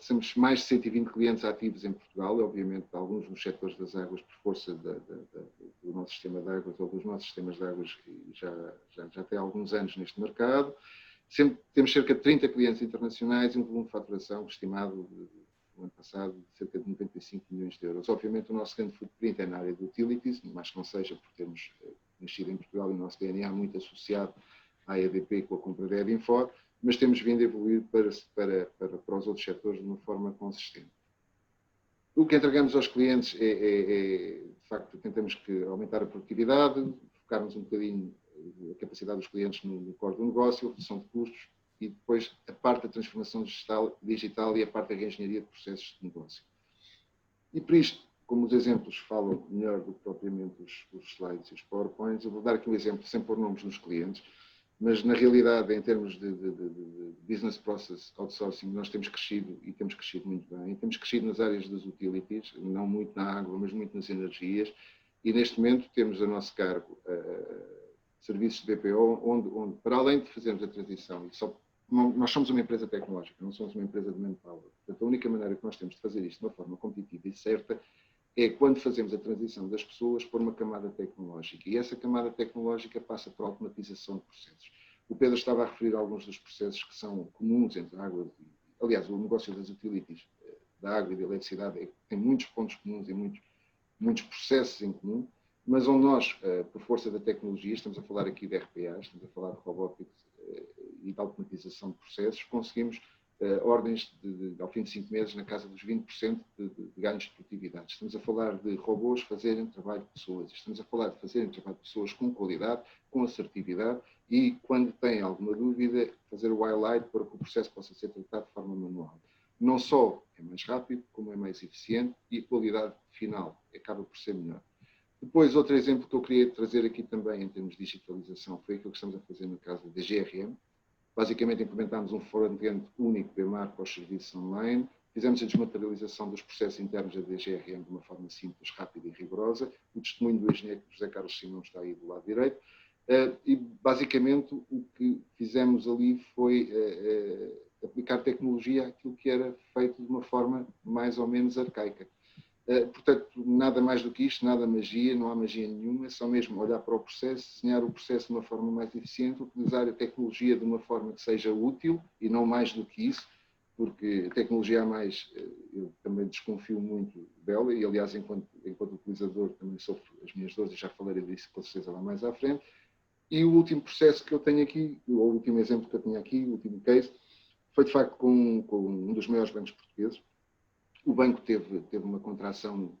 Temos mais de 120 clientes ativos em Portugal, obviamente alguns nos setores das águas por força do nosso sistema de águas ou dos nossos sistemas de águas que já tem alguns anos neste mercado. Temos cerca de 30 clientes internacionais e um volume de faturação estimado no ano passado de cerca de 95 milhões de euros. Obviamente o nosso grande footprint é na área de utilities, mas que não seja por termos nascido em Portugal e o nosso DNA muito associado à EDP com a compra da Edinfor, mas temos vindo a evoluir para os outros setores de uma forma consistente. O que entregamos aos clientes de facto, tentamos que aumentar a produtividade, focarmos um bocadinho a capacidade dos clientes no core do negócio, a redução de custos e depois a parte da transformação digital e a parte da reengenharia de processos de negócio. E por isto, como os exemplos falam melhor do que propriamente os slides e os PowerPoints, eu vou dar aqui um exemplo sem pôr nomes nos clientes, mas na realidade, em termos de business process outsourcing, nós temos crescido e temos crescido muito bem. Temos crescido nas áreas das utilities, não muito na água, mas muito nas energias. E neste momento temos a nosso cargo serviços de BPO, onde para além de fazermos a transição, nós somos uma empresa tecnológica, não somos uma empresa de manpower. Portanto, a única maneira que nós temos de fazer isto de uma forma competitiva e certa é quando fazemos a transição das pessoas por uma camada tecnológica. E essa camada tecnológica passa por automatização de processos. O Pedro estava a referir a alguns dos processos que são comuns entre a água e... Aliás, o negócio das utilities, da água e da eletricidade, tem muitos pontos comuns e muitos processos em comum, mas onde nós, por força da tecnologia, estamos a falar aqui de RPA, estamos a falar de robotics e de automatização de processos, conseguimos ordens ao fim de 5 meses na casa dos 20% de ganhos de produtividade. Estamos a falar de robôs fazerem trabalho de pessoas. Estamos a falar de fazerem trabalho de pessoas com qualidade, com assertividade e, quando têm alguma dúvida, fazer o highlight para que o processo possa ser tratado de forma manual. Não só é mais rápido, como é mais eficiente e a qualidade final acaba por ser melhor. Depois, outro exemplo que eu queria trazer aqui também em termos de digitalização foi aquilo que estamos a fazer no caso da GRM. Basicamente, implementámos um front-end único BEMAR para os serviços online, fizemos a desmaterialização dos processos internos da DGRM de uma forma simples, rápida e rigorosa. O testemunho do engenheiro José Carlos Simão está aí do lado direito. E, basicamente, o que fizemos ali foi aplicar tecnologia àquilo que era feito de uma forma mais ou menos arcaica. Portanto, nada mais do que isto, nada magia, não há magia nenhuma, é só mesmo olhar para o processo, desenhar o processo de uma forma mais eficiente, utilizar a tecnologia de uma forma que seja útil e não mais do que isso, porque a tecnologia a mais, eu também desconfio muito dela e, aliás, enquanto utilizador também sofro as minhas dores e já falarei disso com certeza lá mais à frente. E o último processo que eu tenho aqui, o último exemplo que eu tenho aqui, o último case, foi de facto com um dos maiores bancos portugueses. O banco teve uma contração,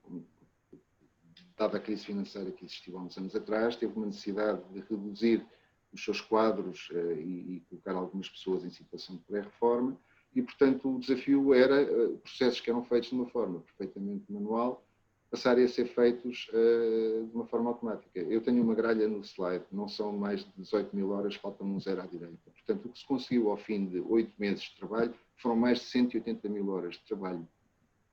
dada a crise financeira que existiu há uns anos atrás, teve uma necessidade de reduzir os seus quadros e colocar algumas pessoas em situação de pré-reforma e, portanto, o desafio era processos que eram feitos de uma forma perfeitamente manual passarem a ser feitos de uma forma automática. Eu tenho uma gralha no slide, não são mais de 18 mil horas, falta um zero à direita. Portanto, o que se conseguiu ao fim de 8 meses de trabalho foram mais de 180 mil horas de trabalho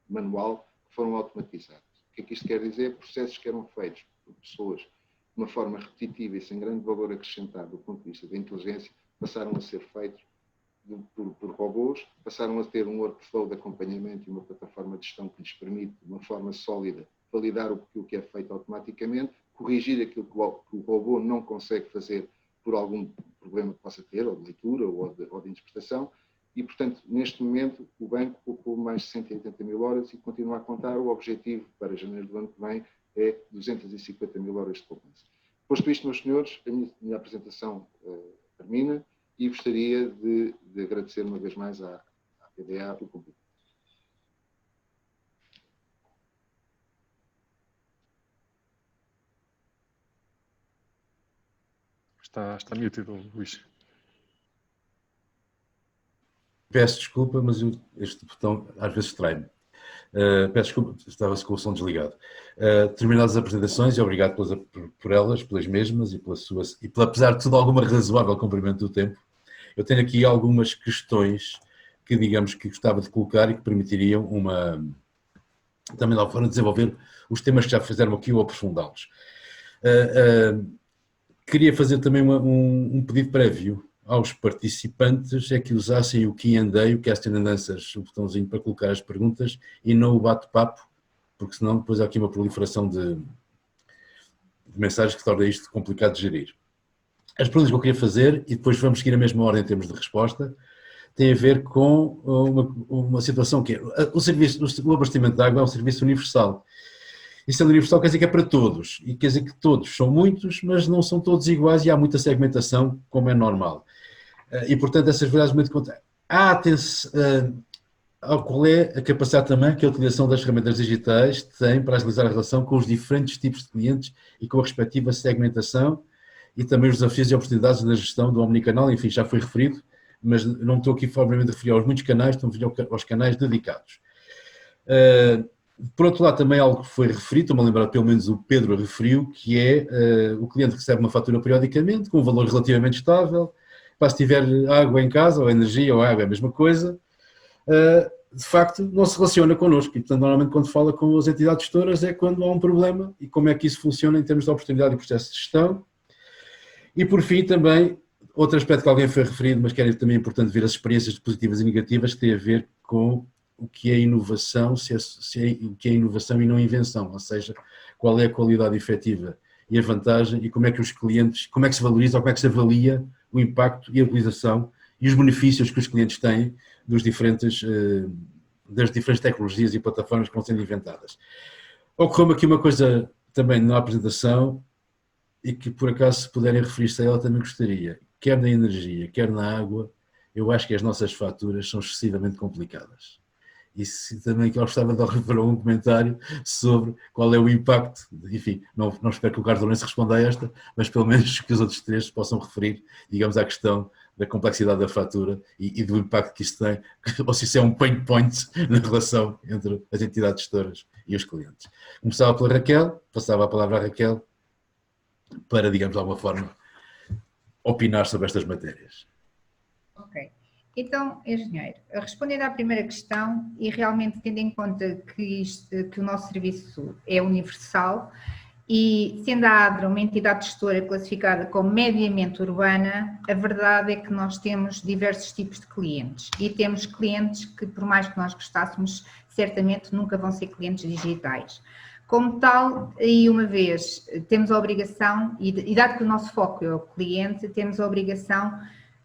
manual que foram automatizados. O que é que isto quer dizer? Processos que eram feitos por pessoas de uma forma repetitiva e sem grande valor acrescentado do ponto de vista da inteligência, passaram a ser feitos por robôs, passaram a ter um workflow de acompanhamento e uma plataforma de gestão que lhes permite, de uma forma sólida, validar aquilo que é feito automaticamente, corrigir aquilo que o robô não consegue fazer por algum problema que possa ter, ou de leitura ou de interpretação. E, portanto, neste momento, o banco poupou mais de 180 mil horas e continua a contar. O objetivo para janeiro do ano que vem é 250 mil horas de poupança. Posto isto, meus senhores, a minha apresentação termina. e gostaria de agradecer uma vez mais à PDA o convite. Está muted, Luís. Peço desculpa, mas este botão às vezes trai-me. Peço desculpa, estava-se com o som desligado. Terminadas as apresentações, e obrigado por elas, pelas mesmas e apesar de tudo, alguma razoável cumprimento do tempo, eu tenho aqui algumas questões que, digamos, que gostava de colocar e que permitiriam também lá fora desenvolver os temas que já fizeram aqui ou aprofundá-los. Queria fazer também um pedido prévio aos participantes, é que usassem o Q&A, o Question and Answers, o botãozinho para colocar as perguntas e não o bate-papo, porque senão depois há aqui uma proliferação de mensagens que torna isto complicado de gerir. As perguntas que eu queria fazer, e depois vamos seguir a mesma ordem em termos de resposta, tem a ver com uma situação que é o abastecimento de água é um serviço universal. E sendo universal quer dizer que é para todos, e quer dizer que todos são muitos, mas não são todos iguais e há muita segmentação, como é normal. E, portanto, essas verdades muito contra. Qual é a capacidade também que a utilização das ferramentas digitais tem para agilizar a relação com os diferentes tipos de clientes e com a respectiva segmentação e também os desafios e oportunidades na gestão do omnicanal, enfim, já foi referido, mas não estou aqui propriamente a referir aos muitos canais, estou a referir aos canais dedicados. Por outro lado, também algo que foi referido, estou-me a lembrar, pelo menos o Pedro referiu, que é o cliente recebe uma fatura periodicamente, com um valor relativamente estável, para se tiver água em casa, ou energia, ou água é a mesma coisa, de facto não se relaciona connosco, e portanto normalmente quando fala com as entidades gestoras é quando há um problema, e como é que isso funciona em termos de oportunidade e processo de gestão. E por fim também, outro aspecto que alguém foi referido, mas que é também importante ver as experiências positivas e negativas, que tem a ver com o que é inovação, o que é inovação e não invenção, ou seja, qual é a qualidade efetiva e a vantagem e como é que os clientes, como é que se valoriza ou como é que se avalia o impacto e a utilização e os benefícios que os clientes têm das diferentes tecnologias e plataformas que vão sendo inventadas. Ocorreu-me aqui uma coisa também na apresentação e que por acaso se puderem referir-se a ela também gostaria, quer na energia, quer na água, eu acho que as nossas faturas são excessivamente complicadas. E também que eu gostava de referir um comentário sobre qual é o impacto, enfim, não espero que o Carlos Lourenço responda a esta, mas pelo menos que os outros três possam referir, digamos, à questão da complexidade da fatura e do impacto que isso tem, ou se isso é um pain point na relação entre as entidades gestoras e os clientes. Começava pela Raquel, passava a palavra à Raquel, para, digamos, de alguma forma, opinar sobre estas matérias. Ok. Então, engenheiro, respondendo à primeira questão e realmente tendo em conta que o nosso serviço é universal e sendo a ADRA uma entidade gestora classificada como mediamente urbana, a verdade é que nós temos diversos tipos de clientes e temos clientes que, por mais que nós gostássemos, certamente nunca vão ser clientes digitais. Como tal, e uma vez temos a obrigação, e dado que o nosso foco é o cliente, temos a obrigação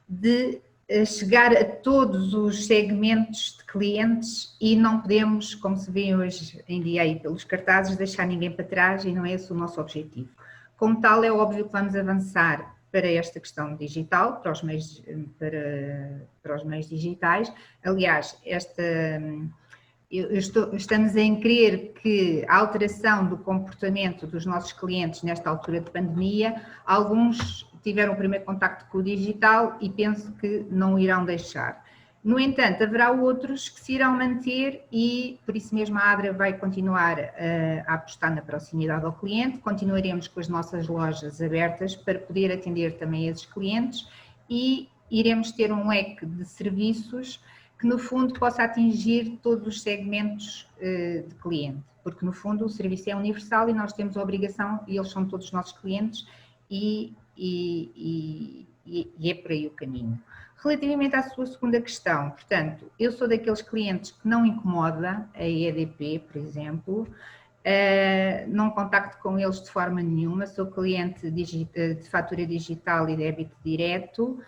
de chegar a todos os segmentos de clientes e não podemos, como se vê hoje em dia aí pelos cartazes, deixar ninguém para trás e não é esse o nosso objetivo. Como tal, é óbvio que vamos avançar para esta questão digital, para os meios digitais. Aliás, estamos em crer que a alteração do comportamento dos nossos clientes nesta altura de pandemia, alguns tiveram o primeiro contacto com o digital e penso que não o irão deixar. No entanto, haverá outros que se irão manter e por isso mesmo a ADRA vai continuar a apostar na proximidade ao cliente, continuaremos com as nossas lojas abertas para poder atender também esses clientes e iremos ter um leque de serviços que no fundo possa atingir todos os segmentos de cliente, porque no fundo o serviço é universal e nós temos a obrigação, e eles são todos os nossos clientes, e é por aí o caminho. Relativamente à sua segunda questão, portanto, eu sou daqueles clientes que não incomoda a EDP, por exemplo, não contacto com eles de forma nenhuma, sou cliente de fatura digital e débito direto,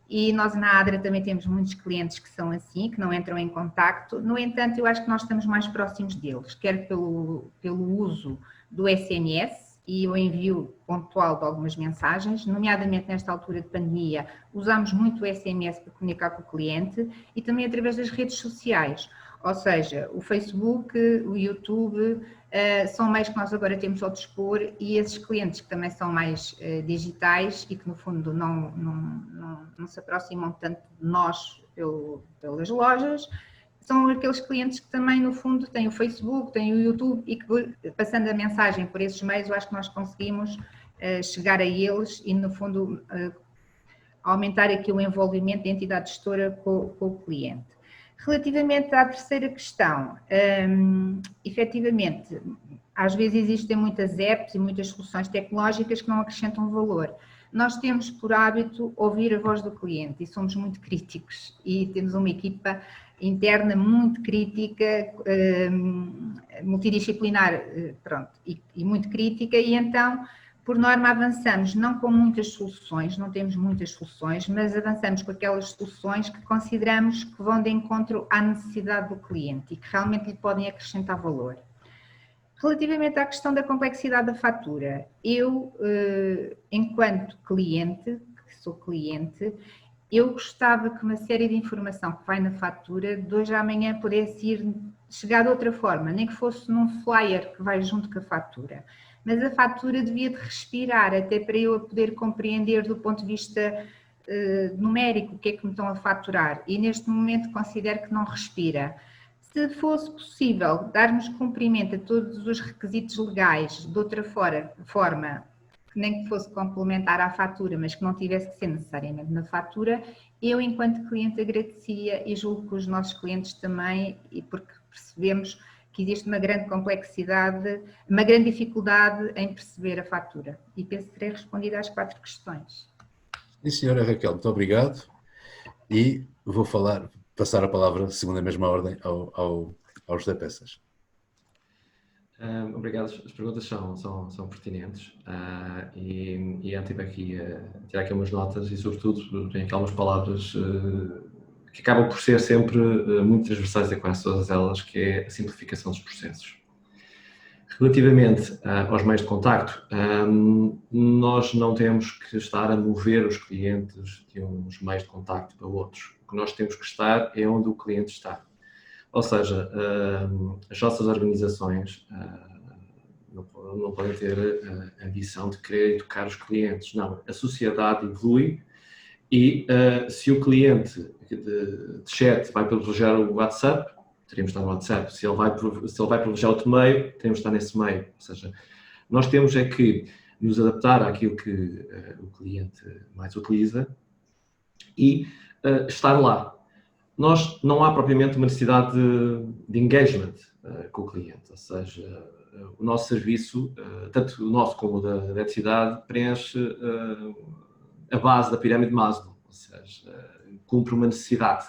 e nós na ADRA também temos muitos clientes que são assim, que não entram em contacto. No entanto, eu acho que nós estamos mais próximos deles, quer pelo uso do SMS, e o envio pontual de algumas mensagens, nomeadamente nesta altura de pandemia, usamos muito o SMS para comunicar com o cliente e também através das redes sociais, ou seja, o Facebook, o YouTube, são meios que nós agora temos ao dispor e esses clientes que também são mais digitais e que no fundo não se aproximam tanto de nós pelas lojas, são aqueles clientes que também, no fundo, têm o Facebook, têm o YouTube e que, passando a mensagem por esses meios, eu acho que nós conseguimos chegar a eles e, no fundo, aumentar aqui o envolvimento da entidade gestora com o cliente. Relativamente à terceira questão, efetivamente, às vezes existem muitas apps e muitas soluções tecnológicas que não acrescentam valor. Nós temos por hábito ouvir a voz do cliente e somos muito críticos e temos uma equipa interna muito crítica, multidisciplinar, pronto, e muito crítica, e então, por norma, avançamos não com muitas soluções, não temos muitas soluções, mas avançamos com aquelas soluções que consideramos que vão de encontro à necessidade do cliente e que realmente lhe podem acrescentar valor. Relativamente à questão da complexidade da fatura, eu, enquanto cliente, que sou cliente, eu gostava que uma série de informação que vai na fatura, de hoje à amanhã pudesse chegar de outra forma, nem que fosse num flyer que vai junto com a fatura. Mas a fatura devia de respirar, até para eu poder compreender do ponto de vista numérico o que é que me estão a faturar. E neste momento considero que não respira. Se fosse possível darmos cumprimento a todos os requisitos legais de outra forma, nem que fosse complementar à fatura, mas que não tivesse que ser necessariamente na fatura, eu, enquanto cliente, agradecia e julgo que os nossos clientes também, e porque percebemos que existe uma grande complexidade, uma grande dificuldade em perceber a fatura. E penso que terei respondido às 4 questões. Sim, senhora Raquel, muito obrigado. E vou passar a palavra, segundo a mesma ordem, ao José Peças. Obrigado, as perguntas são pertinentes e eu tive aqui a tirar aqui umas notas e, sobretudo, tenho aqui algumas palavras que acabam por ser sempre muito transversais a quase todas elas, que é a simplificação dos processos. Relativamente aos meios de contacto, nós não temos que estar a mover os clientes de uns meios de contacto para outros. O que nós temos que estar é onde o cliente está. Ou seja, as nossas organizações não podem ter a ambição de querer educar os clientes. Não, a sociedade evolui e se o cliente de chat vai privilegiar o WhatsApp, teríamos de estar no WhatsApp. Se ele vai privilegiar outro meio, teríamos de estar nesse meio. Ou seja, nós temos é que nos adaptar àquilo que o cliente mais utiliza e estar lá. Não há propriamente uma necessidade de engagement com o cliente, ou seja, o nosso serviço, tanto o nosso como o da eletricidade, preenche a base da pirâmide de Maslow, ou seja, cumpre uma necessidade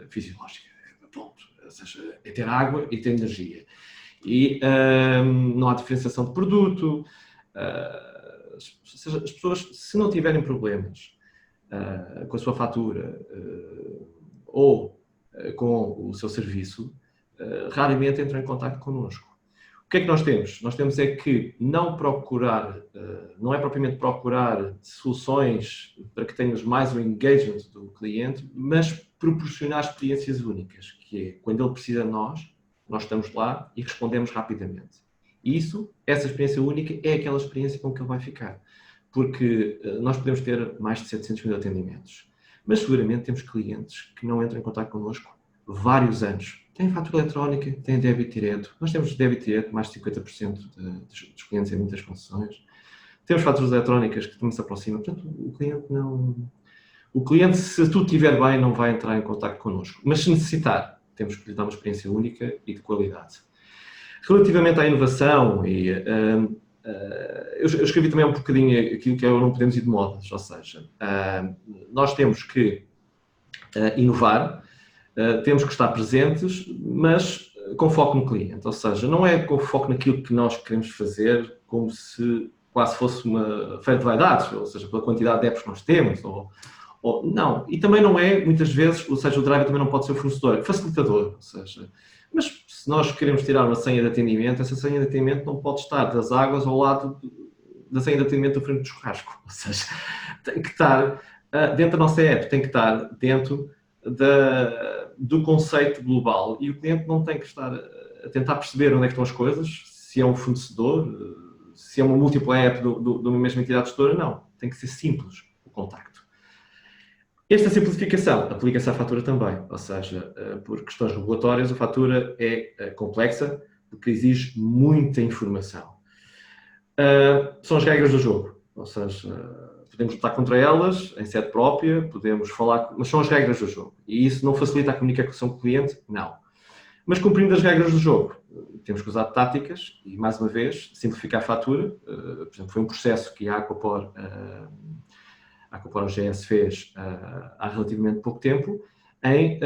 fisiológica, ponto. Ou seja, é ter água e ter energia. E não há diferenciação de produto, ou seja, as pessoas, se não tiverem problemas com a sua fatura, ou com o seu serviço, raramente entram em contato connosco. O que é que nós temos? Nós temos é que não é propriamente procurar soluções para que tenhas mais o engagement do cliente, mas proporcionar experiências únicas, que é, quando ele precisa de nós estamos lá e respondemos rapidamente. E essa experiência única é aquela experiência com que ele vai ficar. Porque nós podemos ter mais de 700 mil atendimentos. Mas seguramente temos clientes que não entram em contato connosco vários anos. Têm fatura eletrónica, têm débito direto. Nós temos débito direto, mais de 50% dos clientes em muitas concessões. Temos faturas eletrónicas que também se aproximam. Portanto, o cliente, se tudo estiver bem, não vai entrar em contato connosco. Mas se necessitar, temos que lhe dar uma experiência única e de qualidade. Relativamente à inovação, eu escrevi também um bocadinho aquilo que é o não podemos ir de modas, ou seja, nós temos que inovar, temos que estar presentes, mas com foco no cliente, ou seja, não é com foco naquilo que nós queremos fazer, como se quase fosse uma feira de vaidades, ou seja, pela quantidade de apps que nós temos, não, e também não é, muitas vezes, ou seja, o driver também não pode ser o fornecedor, é facilitador, ou seja, mas se nós queremos tirar uma senha de atendimento, essa senha de atendimento não pode estar das águas ao lado da senha de atendimento da frente do churrasco. Ou seja, tem que estar dentro da nossa app, tem que estar dentro do conceito global, e o cliente não tem que estar a tentar perceber onde é que estão as coisas, se é um fornecedor, se é uma múltipla app de uma mesma entidade gestora, não. Tem que ser simples o contacto. Esta simplificação aplica-se à fatura também, ou seja, por questões regulatórias, a fatura é complexa porque exige muita informação. São as regras do jogo, ou seja, podemos lutar contra elas em sede própria, podemos falar, mas são as regras do jogo. E isso não facilita a comunicação com o cliente? Não. Mas cumprindo as regras do jogo, temos que usar táticas e, mais uma vez, simplificar a fatura. Por exemplo, foi um processo que a Aquapor GS fez há relativamente pouco tempo, em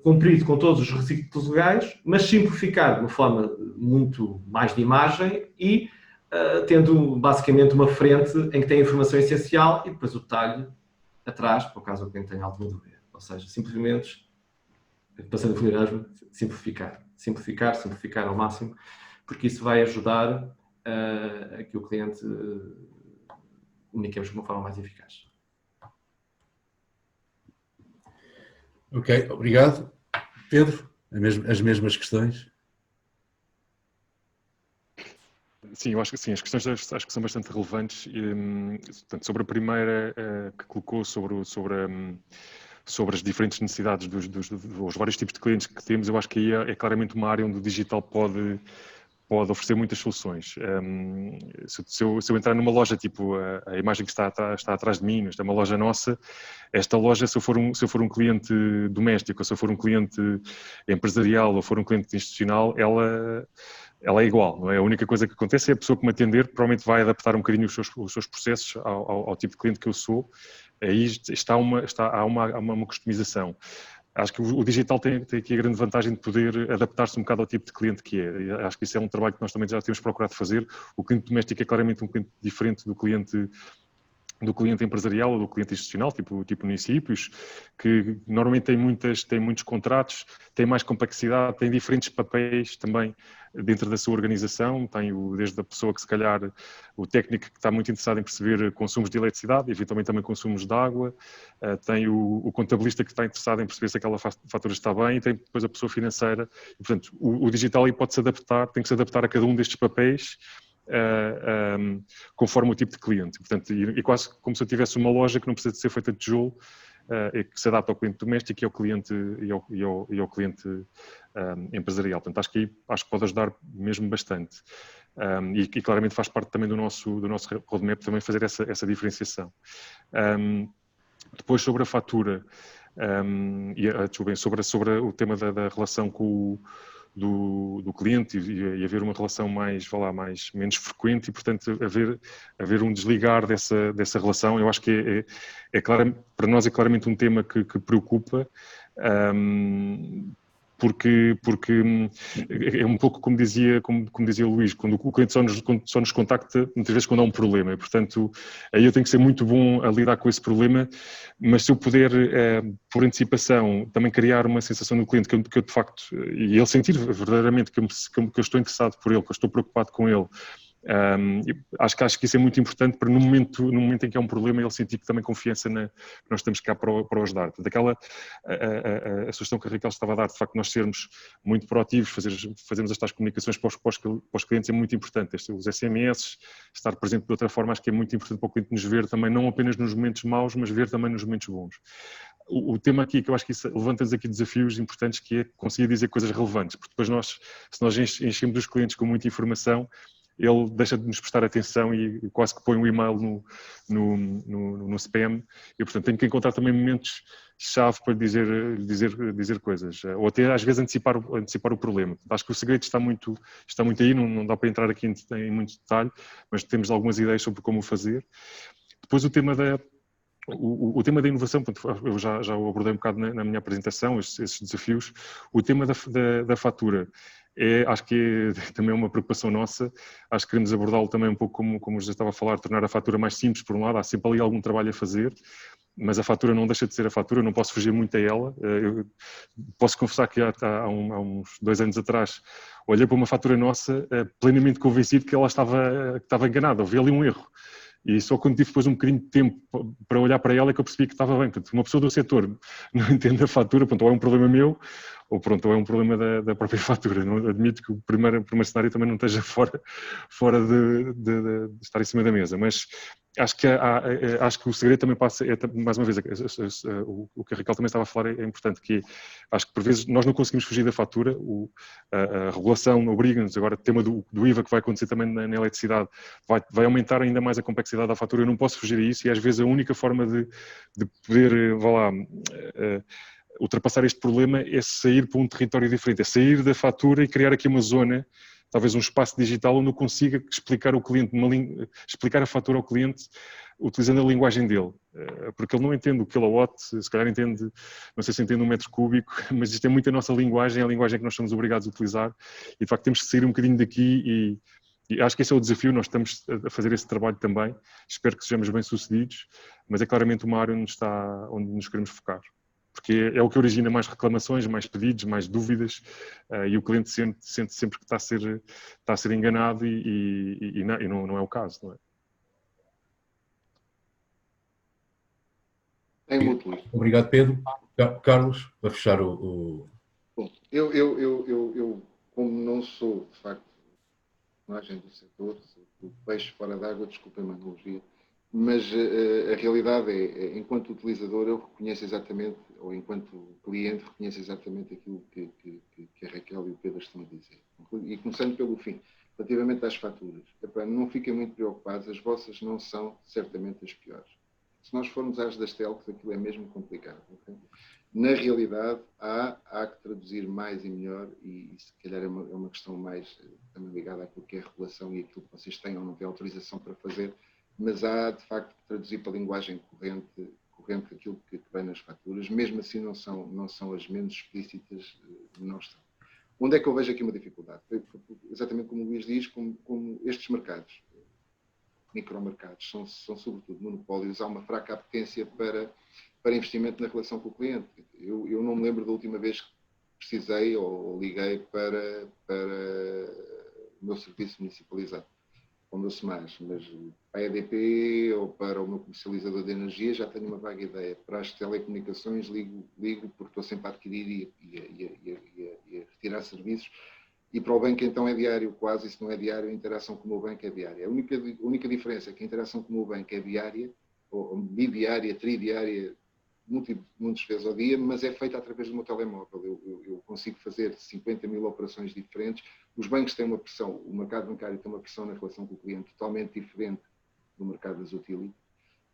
cumprir com todos os requisitos legais, mas simplificar de uma forma muito mais de imagem e tendo basicamente uma frente em que tem a informação essencial e depois o detalhe atrás, por caso alguém tenha alguma dúvida. Ou seja, simplesmente, passando a folheagem, simplificar ao máximo, porque isso vai ajudar a que o cliente comuniquemos de uma forma mais eficaz. Ok, obrigado. Pedro, as mesmas questões? Sim, eu acho que sim, as questões acho que são bastante relevantes. Portanto, sobre a primeira que colocou sobre as diferentes necessidades dos vários tipos de clientes que temos, eu acho que aí é claramente uma área onde o digital pode oferecer muitas soluções. Se eu entrar numa loja, tipo a imagem que está atrás de mim, esta é uma loja nossa, esta loja, se eu for um cliente doméstico, ou se eu for um cliente empresarial, ou for um cliente institucional, ela é igual, não é? A única coisa que acontece é a pessoa que me atender provavelmente vai adaptar um bocadinho os seus processos ao tipo de cliente que eu sou. Aí há uma customização. Acho que o digital tem aqui a grande vantagem de poder adaptar-se um bocado ao tipo de cliente que é. Acho que isso é um trabalho que nós também já temos procurado fazer. O cliente doméstico é claramente um cliente diferente do cliente empresarial ou do cliente institucional, tipo municípios, que normalmente tem muitos contratos, tem mais complexidade, tem diferentes papéis também dentro da sua organização. Tem desde a pessoa que, se calhar, o técnico que está muito interessado em perceber consumos de eletricidade, eventualmente também consumos de água, tem o contabilista que está interessado em perceber se aquela fatura está bem, e tem depois a pessoa financeira. E, portanto, o digital aí pode-se adaptar, tem que se adaptar a cada um destes papéis, conforme o tipo de cliente. Portanto, e quase como se eu tivesse uma loja que não precisa de ser feita de tijolo, e que se adapta ao cliente doméstico e ao cliente empresarial. Portanto, acho que pode ajudar mesmo bastante. E claramente faz parte também do nosso roadmap também fazer essa diferenciação. Depois, sobre a fatura, sobre o tema da relação do cliente e haver uma relação menos frequente, e, portanto, haver um desligar dessa relação. Eu acho que para nós é claramente um tema que preocupa, porque é um pouco como dizia o Luís, quando o cliente só nos contacta muitas vezes quando há um problema, e, portanto, aí eu tenho que ser muito bom a lidar com esse problema, mas se eu puder, por antecipação, também criar uma sensação no cliente que eu de facto, e ele sentir verdadeiramente que eu estou interessado por ele, que eu estou preocupado com ele, acho que isso é muito importante para no momento em que há um problema ele sentir que também confiança que nós estamos cá para o ajudar. Portanto, a sugestão que a Raquel estava a dar, de facto, nós sermos muito proativos, fazermos estas comunicações para os clientes é muito importante. Os SMS, estar presente de outra forma, acho que é muito importante para o cliente nos ver também, não apenas nos momentos maus, mas ver também nos momentos bons. O tema aqui, que eu acho que isso levanta-nos aqui desafios importantes, que é conseguir dizer coisas relevantes, porque depois se nós enchemos os clientes com muita informação, ele deixa de nos prestar atenção e quase que põe um e-mail no spam, e, portanto, tenho que encontrar também momentos-chave para dizer coisas, ou até às vezes antecipar o problema. Acho que o segredo está muito aí, não dá para entrar aqui em muito detalhe, mas temos algumas ideias sobre como o fazer. Depois o tema da inovação, eu já o abordei um bocado na minha apresentação, esses desafios. O tema da fatura acho que é também uma preocupação nossa. Acho que queremos abordá-lo também um pouco como o José estava a falar, tornar a fatura mais simples, por um lado. Há sempre ali algum trabalho a fazer. mas a fatura não deixa de ser a fatura, não posso fugir muito a ela. Eu posso confessar que há uns 2 anos atrás olhei para uma fatura nossa plenamente convencido que ela estava enganada, houve ali um erro. E só quando tive depois um bocadinho de tempo para olhar para ela é que eu percebi que estava bem. Portanto, uma pessoa do setor não entende a fatura, pronto, ou é um problema meu, ou pronto, ou é um problema da própria fatura. Não, admito que o primeiro cenário também não esteja fora de estar em cima da mesa, mas acho que o segredo também passa, mais uma vez, o que a Raquel também estava a falar é importante, que acho que por vezes nós não conseguimos fugir da fatura, a regulação obriga-nos, agora o tema do IVA que vai acontecer também na eletricidade vai aumentar ainda mais a complexidade da fatura, eu não posso fugir a isso e às vezes a única forma de poder, ultrapassar este problema é sair para um território diferente, é sair da fatura e criar aqui uma zona, talvez um espaço digital onde eu consiga explicar ao cliente, explicar a fatura ao cliente utilizando a linguagem dele, porque ele não entende o kilowatt, se calhar entende, não sei se entende um metro cúbico, mas isto é muito a nossa linguagem, é a linguagem que nós somos obrigados a utilizar e de facto temos que sair um bocadinho daqui e acho que esse é o desafio, nós estamos a fazer esse trabalho também, espero que sejamos bem-sucedidos, mas é claramente uma área onde nos queremos focar. Porque é o que origina mais reclamações, mais pedidos, mais dúvidas, e o cliente sente sempre que está a ser enganado e não é o caso, não é? Obrigado, Pedro. Carlos, para fechar o... Bom, eu como não sou, de facto, personagem do setor, sou peixe fora d'água, desculpem a analogia, mas a realidade é, enquanto utilizador, eu reconheço exatamente, ou enquanto cliente, reconheço exatamente aquilo que a Raquel e o Pedro estão a dizer. E começando pelo fim, relativamente às faturas, não fiquem muito preocupados, as vossas não são certamente as piores. Se nós formos às das telcos, aquilo é mesmo complicado. Okay? Na realidade, há que traduzir mais e melhor, e se calhar é uma questão mais também ligada àquilo que é a regulação e aquilo que vocês têm ou não têm autorização para fazer, mas há, de facto, que traduzir para a linguagem corrente aquilo que vem nas faturas, mesmo assim não são as menos explícitas, não estão. Onde é que eu vejo aqui uma dificuldade? Exatamente como o Luís diz, como estes mercados, micromercados, são sobretudo monopólios, há uma fraca apetência para investimento na relação com o cliente. Eu não me lembro da última vez que precisei ou liguei para o meu serviço municipalizado, para o meu SMAS, mas para a EDP ou para o meu comercializador de energia já tenho uma vaga ideia. Para as telecomunicações ligo porque estou sempre a adquirir e a retirar serviços. E para o banco então é diário, quase, e se não é diário, a interação com o meu banco é diária. A única diferença é que a interação com o meu banco é diária, ou bidiária, tridiária, muitas vezes ao dia, mas é feita através do meu telemóvel. Eu consigo fazer 50 mil operações diferentes. Os bancos têm uma pressão, o mercado bancário tem uma pressão na relação com o cliente totalmente diferente do mercado das utilities,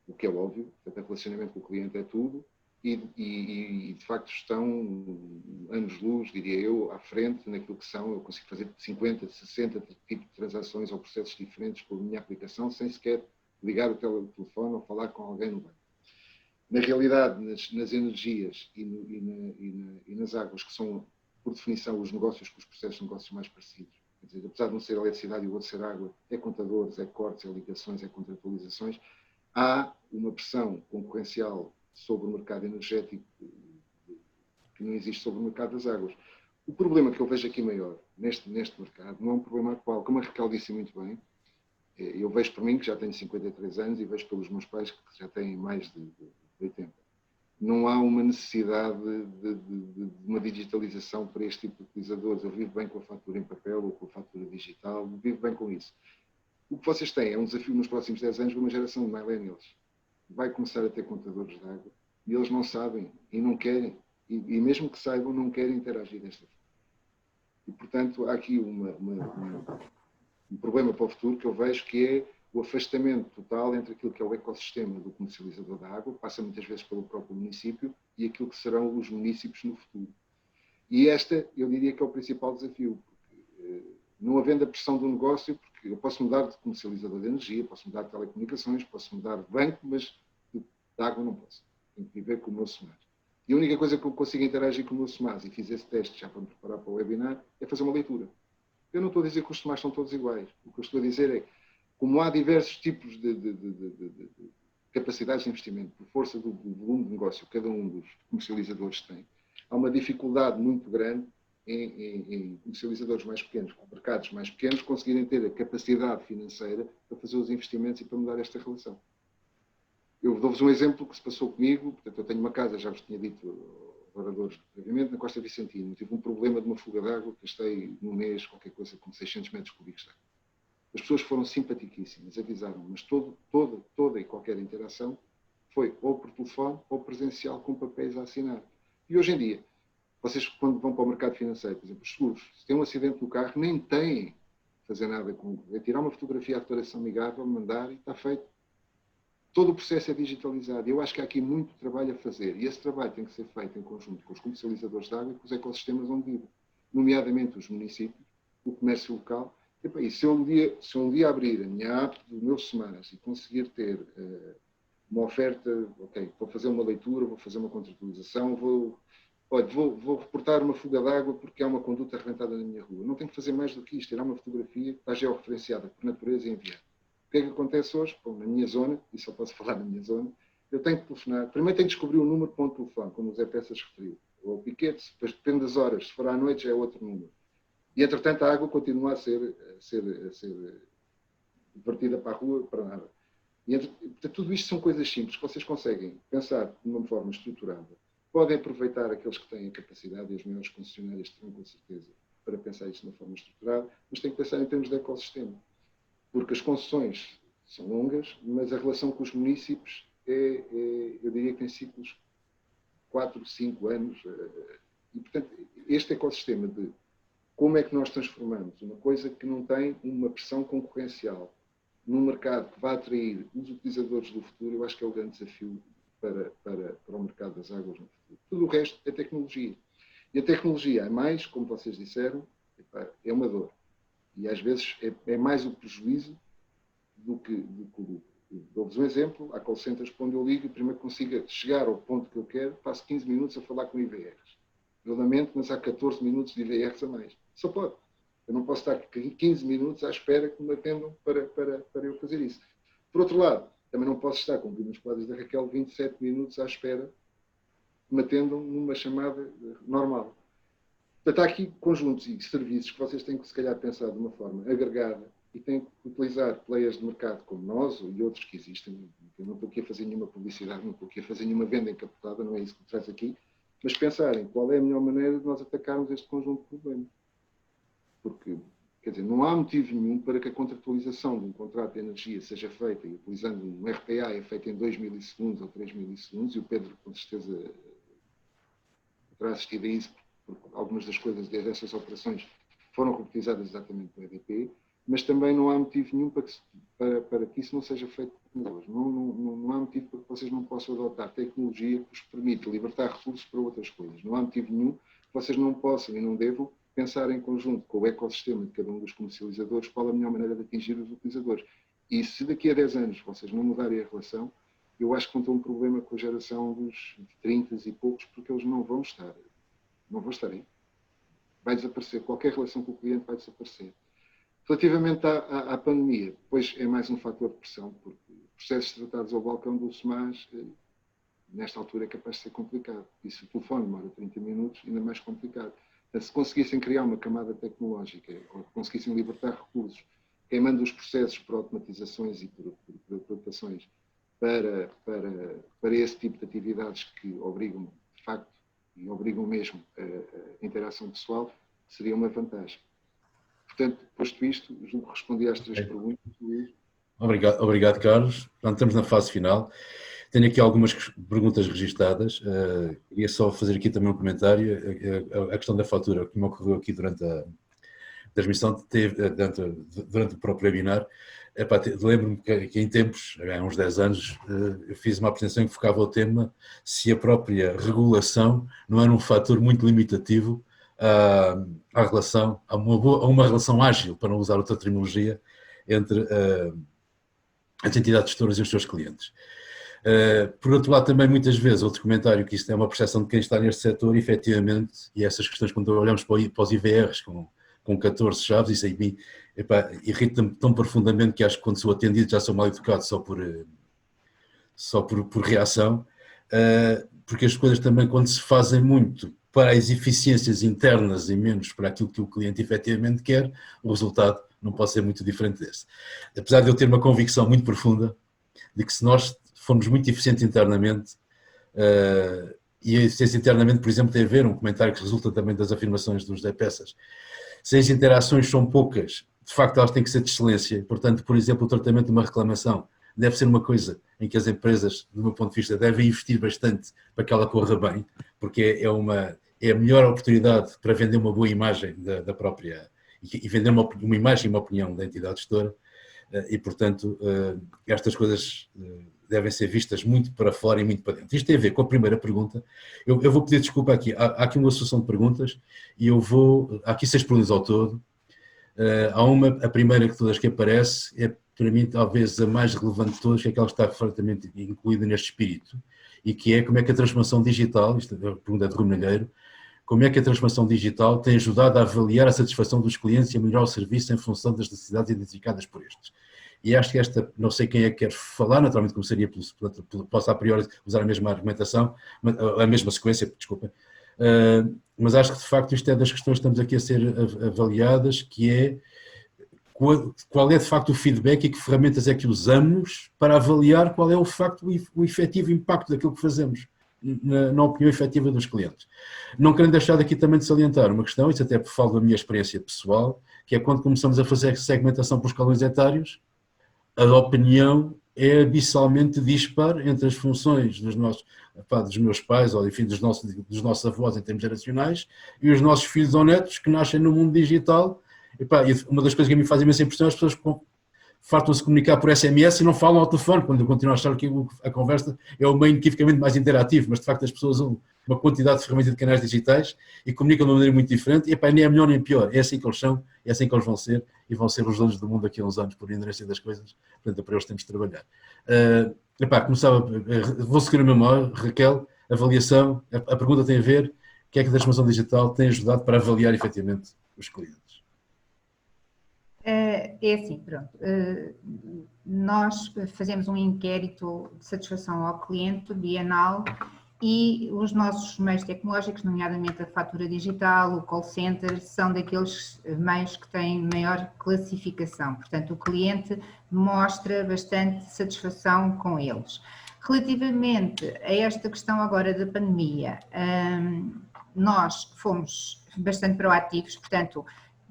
o que é óbvio. Portanto, o relacionamento com o cliente é tudo e de facto estão anos-luz, diria eu, à frente naquilo que são. Eu consigo fazer 50, 60 tipos de transações ou processos diferentes com a minha aplicação sem sequer ligar o telefone ou falar com alguém no banco. Na realidade, nas energias e nas águas, que são, por definição, os negócios com os processos de negócios mais parecidos, quer dizer, apesar de um ser eletricidade e o outro ser água, é contadores, é cortes, é ligações, é contratualizações, há uma pressão concorrencial sobre o mercado energético que não existe sobre o mercado das águas. O problema que eu vejo aqui maior neste mercado não é um problema atual, como a Raquel disse muito bem. Eu vejo por mim, que já tenho 53 anos, e vejo pelos meus pais, que já têm mais de 80. Não há uma necessidade de uma digitalização para este tipo de utilizadores. Eu vivo bem com a fatura em papel ou com a fatura digital, vivo bem com isso. O que vocês têm é um desafio nos próximos 10 anos de uma geração de millennials. Vai começar a ter contadores de água e eles não sabem e não querem. E mesmo que saibam, não querem interagir desta forma. E, portanto, há aqui um problema para o futuro que eu vejo, que é o afastamento total entre aquilo que é o ecossistema do comercializador da água, que passa muitas vezes pelo próprio município, e aquilo que serão os municípios no futuro. E eu diria que é o principal desafio, porque não havendo a pressão do negócio, porque eu posso mudar de comercializador de energia, posso mudar de telecomunicações, posso mudar de banco, mas de água não posso. Tenho que viver com o meu SMAS. E a única coisa que eu consigo interagir com o meu SMAS, e fiz esse teste já para me preparar para o webinar, é fazer uma leitura. Eu não estou a dizer que os SMAS são todos iguais. O que eu estou a dizer é, como há diversos tipos de capacidades de investimento, por força do volume de negócio que cada um dos comercializadores tem, há uma dificuldade muito grande em comercializadores mais pequenos, com mercados mais pequenos, conseguirem ter a capacidade financeira para fazer os investimentos e para mudar esta relação. Eu dou-vos um exemplo que se passou comigo. Portanto, eu tenho uma casa, já vos tinha dito, oradores previamente, na Costa Vicentina. Tive um problema de uma fuga de água, gastei num mês qualquer coisa como 600 metros cúbicos de água. As pessoas foram simpaticíssimas, avisaram, mas toda e qualquer interação foi ou por telefone ou presencial com papéis a assinar. E hoje em dia, vocês quando vão para o mercado financeiro, por exemplo, os seguros, se tem um acidente no carro, nem têm que fazer nada com... É tirar uma fotografia à declaração amigável, mandar e está feito. Todo o processo é digitalizado. Eu acho que há aqui muito trabalho a fazer. E esse trabalho tem que ser feito em conjunto com os comercializadores de água e com os ecossistemas onde vivem. Nomeadamente os municípios, o comércio local. E se eu um dia abrir a minha app do meu SEMAS e conseguir ter uma oferta, ok, vou fazer uma leitura, vou fazer uma contratualização, vou reportar uma fuga de água porque há uma conduta arrebentada na minha rua. Não tenho que fazer mais do que isto. Tirar uma fotografia que está georreferenciada por natureza e enviar. O que é que acontece hoje? Bom, na minha zona, e só posso falar na minha zona, eu tenho que telefonar. Primeiro tenho que descobrir o número de ponto de telefone, como o Zé Peças referiu. Ou o piquete, depois depende das horas. Se for à noite já é outro número. E, entretanto, a água continua a ser partida para a rua, para nada. E, portanto, tudo isto são coisas simples que vocês conseguem pensar de uma forma estruturada. Podem aproveitar aqueles que têm a capacidade, e as maiores concessionárias terão, com certeza, para pensar isto de uma forma estruturada, mas têm que pensar em termos de ecossistema. Porque as concessões são longas, mas a relação com os municípios eu diria que tem ciclos 4, 5 anos. E, portanto, este ecossistema de como é que nós transformamos uma coisa que não tem uma pressão concorrencial num mercado que vai atrair os utilizadores do futuro, eu acho que é o grande desafio para o mercado das águas no futuro. Tudo o resto é tecnologia. E a tecnologia é mais, como vocês disseram, é uma dor. E às vezes é mais o prejuízo do que o lucro. Dou-vos um exemplo, há call centers para onde eu ligo e primeiro que consiga chegar ao ponto que eu quero, passo 15 minutos a falar com IVRs. Eu lamento, mas há 14 minutos de IVRs a mais. Só pode. Eu não posso estar 15 minutos à espera que me atendam para eu fazer isso. Por outro lado, também não posso estar, como vimos nos quadros da Raquel, 27 minutos à espera que me atendam numa chamada normal. Portanto, há aqui conjuntos e serviços que vocês têm que, se calhar, pensar de uma forma agregada e têm que utilizar players de mercado como nós e outros que existem. Eu não estou aqui a fazer nenhuma publicidade, não estou aqui a fazer nenhuma venda encapotada, não é isso que me traz aqui, mas pensarem qual é a melhor maneira de nós atacarmos este conjunto de problemas. Porque, quer dizer, não há motivo nenhum para que a contratualização de um contrato de energia seja feita e utilizando um RPA é feita em 2 milissegundos ou 3 milissegundos, e o Pedro, com certeza, terá assistido a isso, porque algumas das coisas dessas operações foram concretizadas exatamente pelo EDP, mas também não há motivo nenhum para que isso não seja feito com hoje. Não há motivo para que vocês não possam adotar tecnologia que vos permita libertar recursos para outras coisas. Não há motivo nenhum que vocês não possam e não devam pensar em conjunto com o ecossistema de cada um dos comercializadores qual a melhor maneira de atingir os utilizadores. E se daqui a 10 anos vocês não mudarem a relação, eu acho que vão ter um problema com a geração dos 30 e poucos, porque eles não vão estar aí. Vai desaparecer. Qualquer relação com o cliente vai desaparecer. Relativamente à pandemia, pois é mais um fator de pressão, porque processos tratados ao balcão do SEMAS, nesta altura, é capaz de ser complicado. E se o telefone demora 30 minutos, ainda mais complicado. Então, se conseguissem criar uma camada tecnológica, ou conseguissem libertar recursos, queimando os processos por automatizações e por adaptações para esse tipo de atividades que obrigam, de facto, e obrigam mesmo a interação pessoal, seria uma vantagem. Portanto, posto isto, julgo que respondi às 3 perguntas. Obrigado, Carlos. Portanto, estamos na fase final. Tenho aqui algumas perguntas registadas. Queria só fazer aqui também um comentário. A questão da fatura, que me ocorreu aqui durante a transmissão, durante o próprio webinar. Lembro-me que em tempos, há uns 10 anos, eu fiz uma apresentação que focava o tema se a própria regulação não era um fator muito limitativo à relação, a uma relação ágil, para não usar outra terminologia, entre as entidades gestoras e os seus clientes. Por outro lado, também muitas vezes, outro comentário, que isto é uma percepção de quem está neste setor, efetivamente, e essas questões, quando olhamos para os IVRs com 14 chaves, isso aí irrita-me tão profundamente que acho que quando sou atendido já sou mal educado só só por reação, porque as coisas também, quando se fazem muito para as eficiências internas e menos para aquilo que o cliente efetivamente quer, o resultado não pode ser muito diferente desse. Apesar de eu ter uma convicção muito profunda de que se nós formos muito eficientes internamente, e a eficiência internamente, por exemplo, tem a ver, um comentário que resulta também das afirmações do José Peças, se as interações são poucas, de facto elas têm que ser de excelência, portanto, por exemplo, o tratamento de uma reclamação deve ser uma coisa em que as empresas, do meu ponto de vista, devem investir bastante para que ela corra bem, porque é a melhor oportunidade para vender uma boa imagem da própria, e vender uma imagem e uma opinião da entidade gestora, e, portanto, estas coisas devem ser vistas muito para fora e muito para dentro. Isto tem a ver com a primeira pergunta. Eu vou pedir desculpa aqui. Há aqui uma sucessão de perguntas e há aqui 6 perguntas ao todo. A primeira de todas que aparece é, para mim, talvez a mais relevante de todas, que é aquela que está perfeitamente incluída neste espírito, e que é como é que a transformação digital, isto é a pergunta de Rui Malheiro, como é que a transformação digital tem ajudado a avaliar a satisfação dos clientes e a melhorar o serviço em função das necessidades identificadas por estes. E acho que não sei quem é que quer falar, naturalmente começaria posso a priori usar a mesma argumentação, a mesma sequência, desculpem, mas acho que de facto isto é das questões que estamos aqui a ser avaliadas, que é qual é de facto o feedback e que ferramentas é que usamos para avaliar qual é o facto, o efetivo impacto daquilo que fazemos na opinião efetiva dos clientes. Não querendo deixar daqui também de salientar uma questão, isso até falo da minha experiência pessoal, que é quando começamos a fazer segmentação por escalões etários, a opinião é abissalmente dispar entre as funções dos meus pais, ou enfim, dos nossos avós em termos geracionais, e os nossos filhos ou netos que nascem no mundo digital. E uma das coisas que me faz imensa impressão é as pessoas fartam-se comunicar por SMS e não falam ao telefone, quando eu continuo a achar que a conversa é o meio inequivocamente mais interativo, mas de facto as pessoas usam uma quantidade de ferramentas de canais digitais e comunicam de uma maneira muito diferente, e nem é melhor nem pior, é assim que eles são, é assim que eles vão ser, e vão ser os donos do mundo daqui a uns anos, por inerência das coisas, portanto, para eles temos de trabalhar. Vou seguir a memória, Raquel, avaliação, a pergunta tem a ver, o que é que a transformação digital tem ajudado para avaliar efetivamente os clientes? É assim, pronto, nós fazemos um inquérito de satisfação ao cliente bienal e os nossos meios tecnológicos, nomeadamente a fatura digital, o call center, são daqueles meios que têm maior classificação, portanto o cliente mostra bastante satisfação com eles. Relativamente a esta questão agora da pandemia, nós fomos bastante proativos, portanto,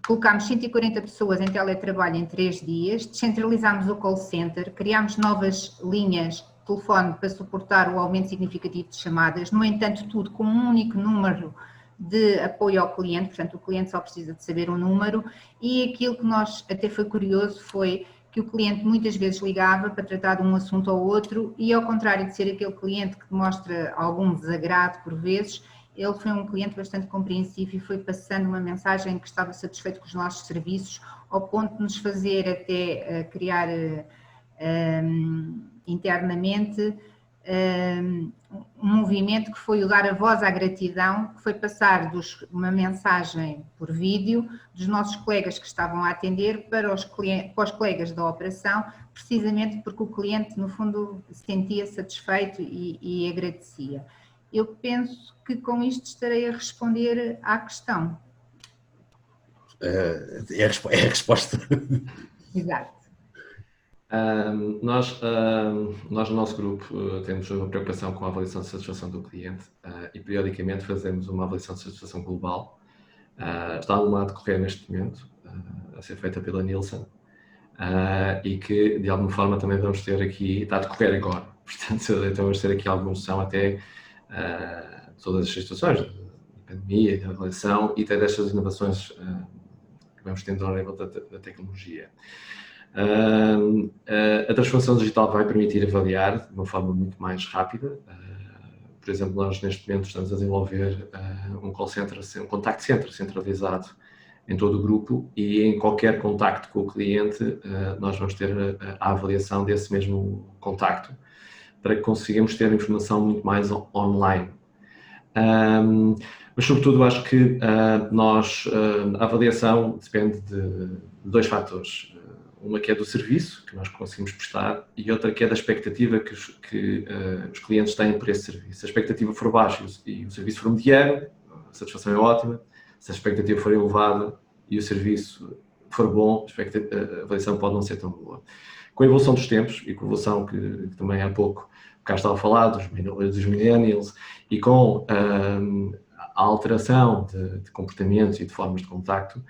colocámos 140 pessoas em teletrabalho em 3 dias, descentralizámos o call center, criámos novas linhas de telefone para suportar o aumento significativo de chamadas, no entanto tudo com um único número de apoio ao cliente, portanto o cliente só precisa de saber um número, e aquilo que nós até foi curioso foi que o cliente muitas vezes ligava para tratar de um assunto ou outro e ao contrário de ser aquele cliente que demonstra algum desagrado por vezes, ele foi um cliente bastante compreensivo e foi passando uma mensagem que estava satisfeito com os nossos serviços, ao ponto de nos fazer até criar internamente um movimento que foi o dar a voz à gratidão, que foi passar uma mensagem por vídeo dos nossos colegas que estavam a atender para os colegas da operação, precisamente porque o cliente, no fundo, se sentia satisfeito e agradecia. Eu penso que com isto estarei a responder à questão. É a resposta. Exato. Nós, no nosso grupo, temos uma preocupação com a avaliação de satisfação do cliente e periodicamente fazemos uma avaliação de satisfação global. Está uma a decorrer neste momento, a ser feita pela Nielsen, e que de alguma forma também vamos ter aqui, está a decorrer agora, portanto, então vamos ter aqui alguma noção até todas as situações de pandemia, de avaliação e até destas inovações que vamos tendo ao nível da tecnologia. A transformação digital vai permitir avaliar de uma forma muito mais rápida. Por exemplo, nós neste momento estamos a desenvolver um call center, um contact center centralizado em todo o grupo e em qualquer contacto com o cliente nós vamos ter a avaliação desse mesmo contacto para que consigamos ter informação muito mais online. Mas sobretudo acho que a avaliação depende de 2 fatores. uma que é do serviço que nós conseguimos prestar e outra que é da expectativa que os clientes têm por esse serviço. Se a expectativa for baixa e o serviço for mediano, a satisfação é ótima. Se a expectativa for elevada e o serviço for bom, a avaliação pode não ser tão boa. Com a evolução dos tempos e com a evolução que também há pouco cá estava a falar dos millennials e com a alteração de comportamentos e de formas de contacto,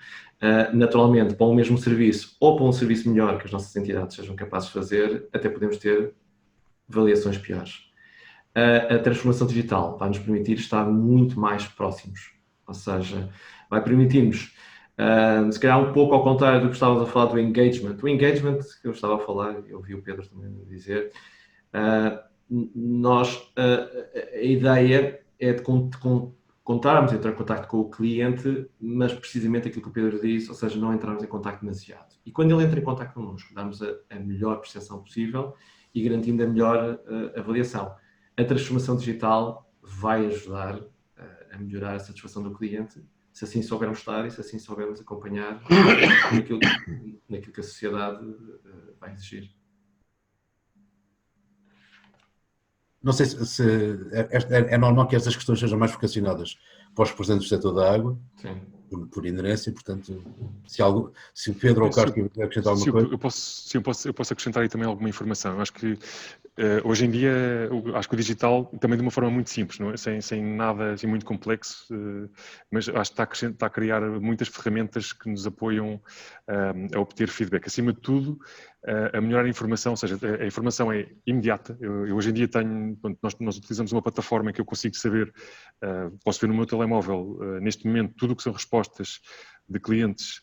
naturalmente, para um mesmo serviço ou para um serviço melhor que as nossas entidades sejam capazes de fazer, até podemos ter avaliações piores. A transformação digital vai nos permitir estar muito mais próximos, ou seja, vai permitir-nos, se calhar um pouco ao contrário do que estávamos a falar do engagement. O engagement que eu estava a falar, eu ouvi o Pedro também dizer, a ideia é de contarmos entrar em contato com o cliente, mas precisamente aquilo que o Pedro disse, ou seja, não entrarmos em contato demasiado. E quando ele entra em contato connosco, damos a melhor percepção possível e garantindo a melhor avaliação. A transformação digital vai ajudar a melhorar a satisfação do cliente, se assim soubermos estar e se assim soubermos acompanhar naquilo que a sociedade vai exigir. Não sei se é normal que estas questões sejam mais vocacionadas para os representantes do setor da água, por inerência, portanto, se o Pedro ou o Carlos quiser acrescentar alguma coisa. Eu posso acrescentar aí também alguma informação. Eu acho que hoje em dia, acho que o digital, também de uma forma muito simples, não é? Sem nada assim, muito complexo, mas acho que está a criar muitas ferramentas que nos apoiam a obter feedback. Acima de tudo, a melhorar a informação, ou seja, a informação é imediata. Eu hoje em dia nós utilizamos uma plataforma em que eu consigo saber, posso ver no meu telemóvel, neste momento, tudo o que são respostas de clientes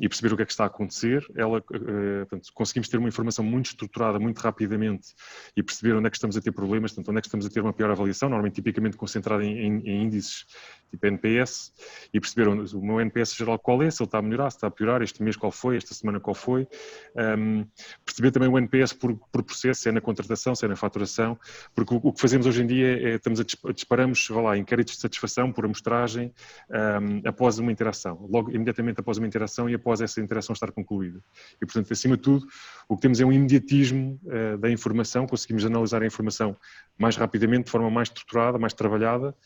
e perceber o que é que está a acontecer. Portanto, conseguimos ter uma informação muito estruturada, muito rapidamente e perceber onde é que estamos a ter problemas, portanto, onde é que estamos a ter uma pior avaliação, normalmente tipicamente concentrada em índices tipo NPS, e perceber o meu NPS geral qual é, se ele está a melhorar, se está a piorar, este mês qual foi, esta semana qual foi. Perceber também o NPS por processo, se é na contratação, se é na faturação, porque o que fazemos hoje em dia é disparamos inquéritos de satisfação por amostragem após uma interação, logo imediatamente após uma interação e após essa interação estar concluída. E, portanto, acima de tudo, o que temos é um imediatismo da informação, conseguimos analisar a informação mais rapidamente, de forma mais estruturada, mais trabalhada,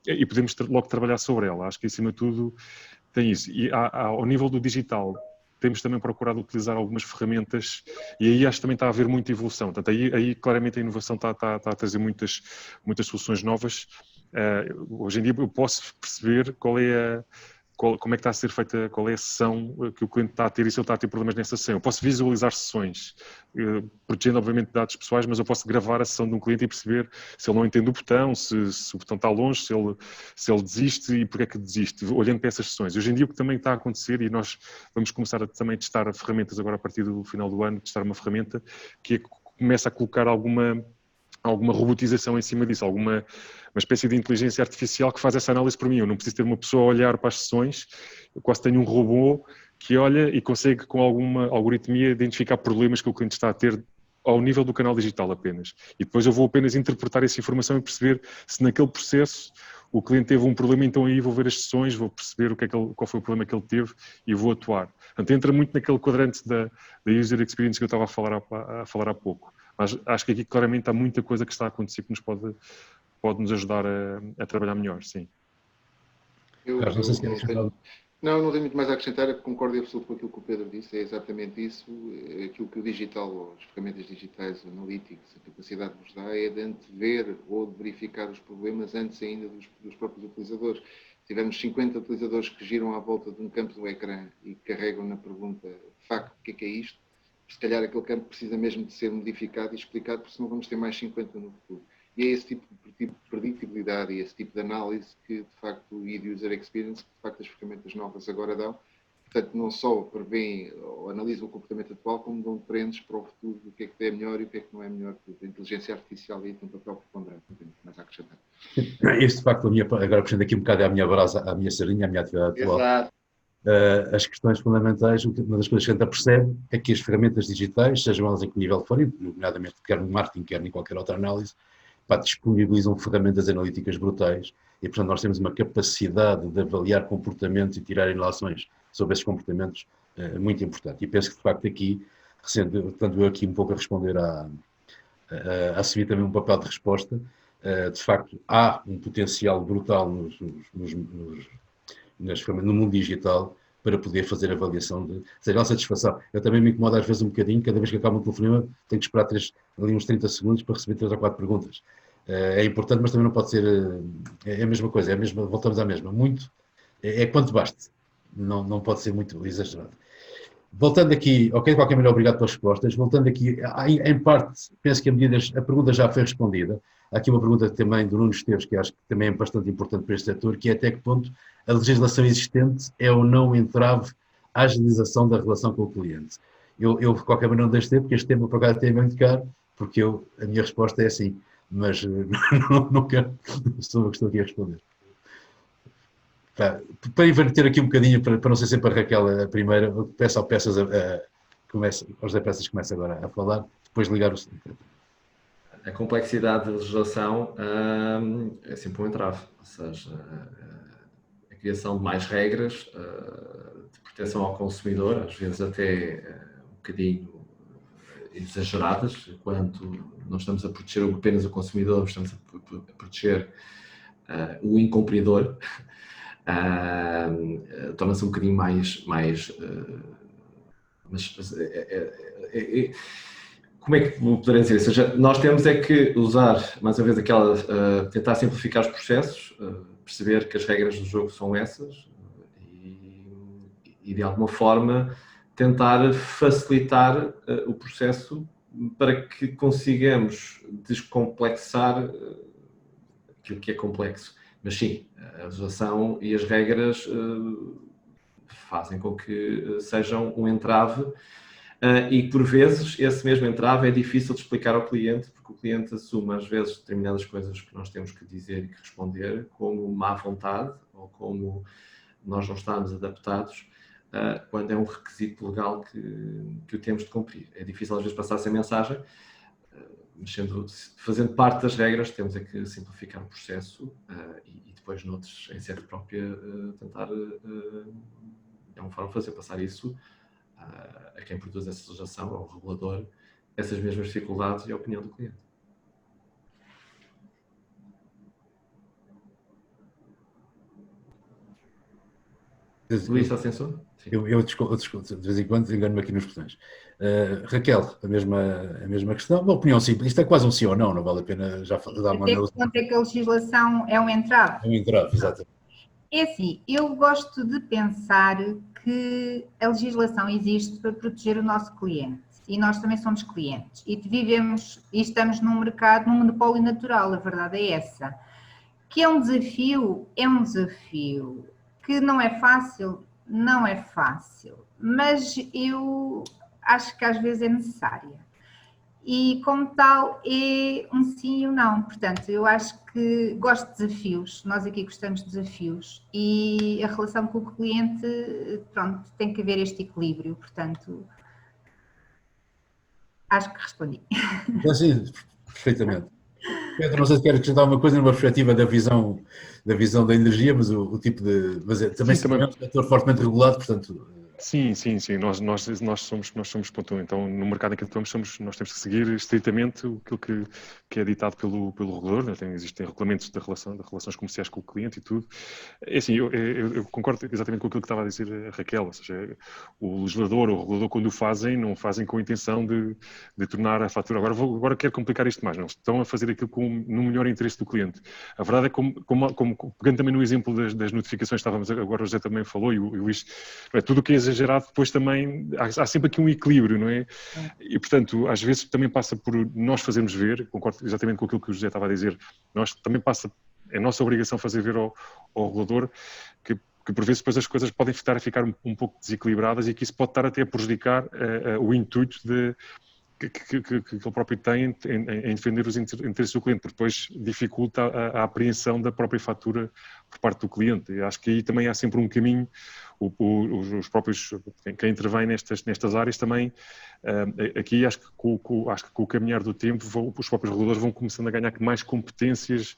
e podemos logo trabalhar sobre ela. Acho que, acima de tudo, tem isso. E ao nível do digital, temos também procurado utilizar algumas ferramentas e aí acho que também está a haver muita evolução. Portanto, aí claramente a inovação está a trazer muitas soluções novas. Hoje em dia eu posso perceber como é que está a ser feita, qual é a sessão que o cliente está a ter e se ele está a ter problemas nessa sessão. Eu posso visualizar sessões, protegendo obviamente dados pessoais, mas eu posso gravar a sessão de um cliente e perceber se ele não entende o botão, se o botão está longe, se ele desiste e porque é que desiste, olhando para essas sessões. Hoje em dia o que também está a acontecer, e nós vamos começar também a testar ferramentas agora a partir do final do ano, testar uma ferramenta que começa a colocar alguma robotização em cima disso, uma espécie de inteligência artificial que faz essa análise por mim. Eu não preciso ter uma pessoa a olhar para as sessões, eu quase tenho um robô que olha e consegue com alguma algoritmia identificar problemas que o cliente está a ter ao nível do canal digital apenas. E depois eu vou apenas interpretar essa informação e perceber se naquele processo o cliente teve um problema, então aí vou ver as sessões, vou perceber qual foi o problema que ele teve e vou atuar. Portanto, entra muito naquele quadrante da user experience que eu estava a falar há pouco. Mas acho que aqui claramente há muita coisa que está a acontecer que nos pode nos ajudar a trabalhar melhor, sim. Não tenho muito mais a acrescentar, concordo em absoluto com aquilo que o Pedro disse, é exatamente isso. Aquilo que o digital, as ferramentas digitais, analytics, a capacidade que nos dá é de antever ou de verificar os problemas antes ainda dos próprios utilizadores. Tivemos 50 utilizadores que giram à volta de um campo do ecrã e carregam na pergunta, de facto, o que é isto? Se calhar aquele campo precisa mesmo de ser modificado e explicado, porque senão vamos ter mais 50 no futuro. E é esse tipo de predictibilidade e esse tipo de análise que, de facto, e de user experience, que, de facto, as ferramentas novas agora dão. Portanto, não só prevêem ou analisam o comportamento atual, como dão trends para o futuro do que é melhor e o que é que não é melhor. A inteligência artificial aí tem um papel preponderante, não tenho mais a acrescentar. Este, de facto, agora apresento aqui um bocado à minha brasa, à minha sardinha, à minha atividade atual. Exato. As questões fundamentais, uma das coisas que a gente percebe é que as ferramentas digitais, sejam elas em que nível forem, nomeadamente quer no marketing, quer em qualquer outra análise, disponibilizam ferramentas analíticas brutais e, portanto, nós temos uma capacidade de avaliar comportamentos e tirar ilações sobre esses comportamentos muito importante. E penso que, de facto, aqui, portanto, eu aqui um pouco a responder a assumir também um papel de resposta, de facto, há um potencial brutal no mundo digital para poder fazer avaliação de, seja, a satisfação. Eu também me incomodo às vezes um bocadinho, cada vez que acaba um telefonema, tenho que esperar ali uns 30 segundos para receber 3 ou 4 perguntas. É importante, mas também não pode ser, é a mesma coisa, voltamos à mesma, muito, é quanto baste, não pode ser muito exagerado. Voltando aqui, ok, de qualquer maneira, obrigado pelas respostas. Voltando aqui, em parte, penso que a pergunta já foi respondida. Há aqui uma pergunta também do Nuno Esteves, que acho que também é bastante importante para este setor, que é até que ponto a legislação existente é ou não um entrave à agilização da relação com o cliente. Eu de qualquer maneira, não deixo de ter, porque este tema, por acaso, tem muito caro, porque a minha resposta é assim, mas não quero, estou aqui a responder. Para inverter aqui um bocadinho, para não ser sempre a Raquel a primeira, peço ao Peças, ao José Peças que começa agora a falar, depois ligar o... A complexidade da legislação é sempre um entrave, ou seja, a criação de mais regras de proteção ao consumidor, às vezes até um bocadinho exageradas, quando não estamos a proteger apenas o consumidor, estamos a proteger o incumpridor. Torna-se um bocadinho mais como é que poderei dizer? Ou seja, nós temos é que usar, mais uma vez, tentar simplificar os processos, perceber que as regras do jogo são essas e de alguma forma, tentar facilitar o processo para que consigamos descomplexar aquilo que é complexo. Mas sim, a legislação e as regras fazem com que sejam um entrave e, por vezes, esse mesmo entrave é difícil de explicar ao cliente, porque o cliente assume, às vezes, determinadas coisas que nós temos que dizer e que responder como má vontade ou como nós não estamos adaptados, quando é um requisito legal que o temos de cumprir. É difícil, às vezes, passar essa mensagem, mas fazendo parte das regras, temos é que simplificar o processo e depois, noutros, em sede própria, tentar, é uma forma de fazer passar isso a quem produz essa legislação, ao regulador, essas mesmas dificuldades e a opinião do cliente. Luís, Ascensor? Eu desculpo, de vez em quando engano-me aqui nos botões. Raquel, a mesma questão, uma opinião simples, isto é quase um sim ou não vale a pena já dar uma análise. Até que ponto é que a legislação é um entrave? É um entrave, exatamente. É assim, eu gosto de pensar que a legislação existe para proteger o nosso cliente e nós também somos clientes e vivemos e estamos num mercado, num monopólio natural, a verdade é essa. Que é um desafio, que não é fácil, mas eu acho que às vezes é necessária. E como tal é um sim e um não, portanto eu acho que gosto de desafios, nós aqui gostamos de desafios e a relação com o cliente, pronto, tem que haver este equilíbrio, portanto acho que respondi. Sim, perfeitamente. Pedro, não sei se quer acrescentar uma coisa numa perspectiva da visão da energia, mas o tipo de... Mas também é um setor fortemente regulado, portanto... Sim. Nós somos ponto. Então, no mercado em que atuamos, nós temos que seguir estritamente aquilo que é ditado pelo regulador, né? Existem regulamentos de relações comerciais com o cliente e tudo. É assim, eu concordo exatamente com aquilo que estava a dizer a Raquel, ou seja, o legislador ou o regulador, quando o fazem, não fazem com a intenção de tornar a fatura. Agora quero complicar isto mais, não estão a fazer aquilo no melhor interesse do cliente. A verdade é que, pegando também no exemplo das notificações, agora o José também falou, e o Luís, tudo o que é exagerado, depois também há sempre aqui um equilíbrio, não é? E, portanto, às vezes também passa por nós fazermos ver, concordo exatamente com aquilo que o José estava a dizer, é nossa obrigação fazer ver ao regulador que por vezes depois as coisas podem estar a ficar um pouco desequilibradas e que isso pode estar até a prejudicar o intuito que ele próprio tem em defender os interesses do cliente, porque depois dificulta a apreensão da própria fatura por parte do cliente. E acho que aí também há sempre um caminho, os próprios, quem intervém nestas áreas também, aqui acho que com o caminhar do tempo, os próprios reguladores vão começando a ganhar mais competências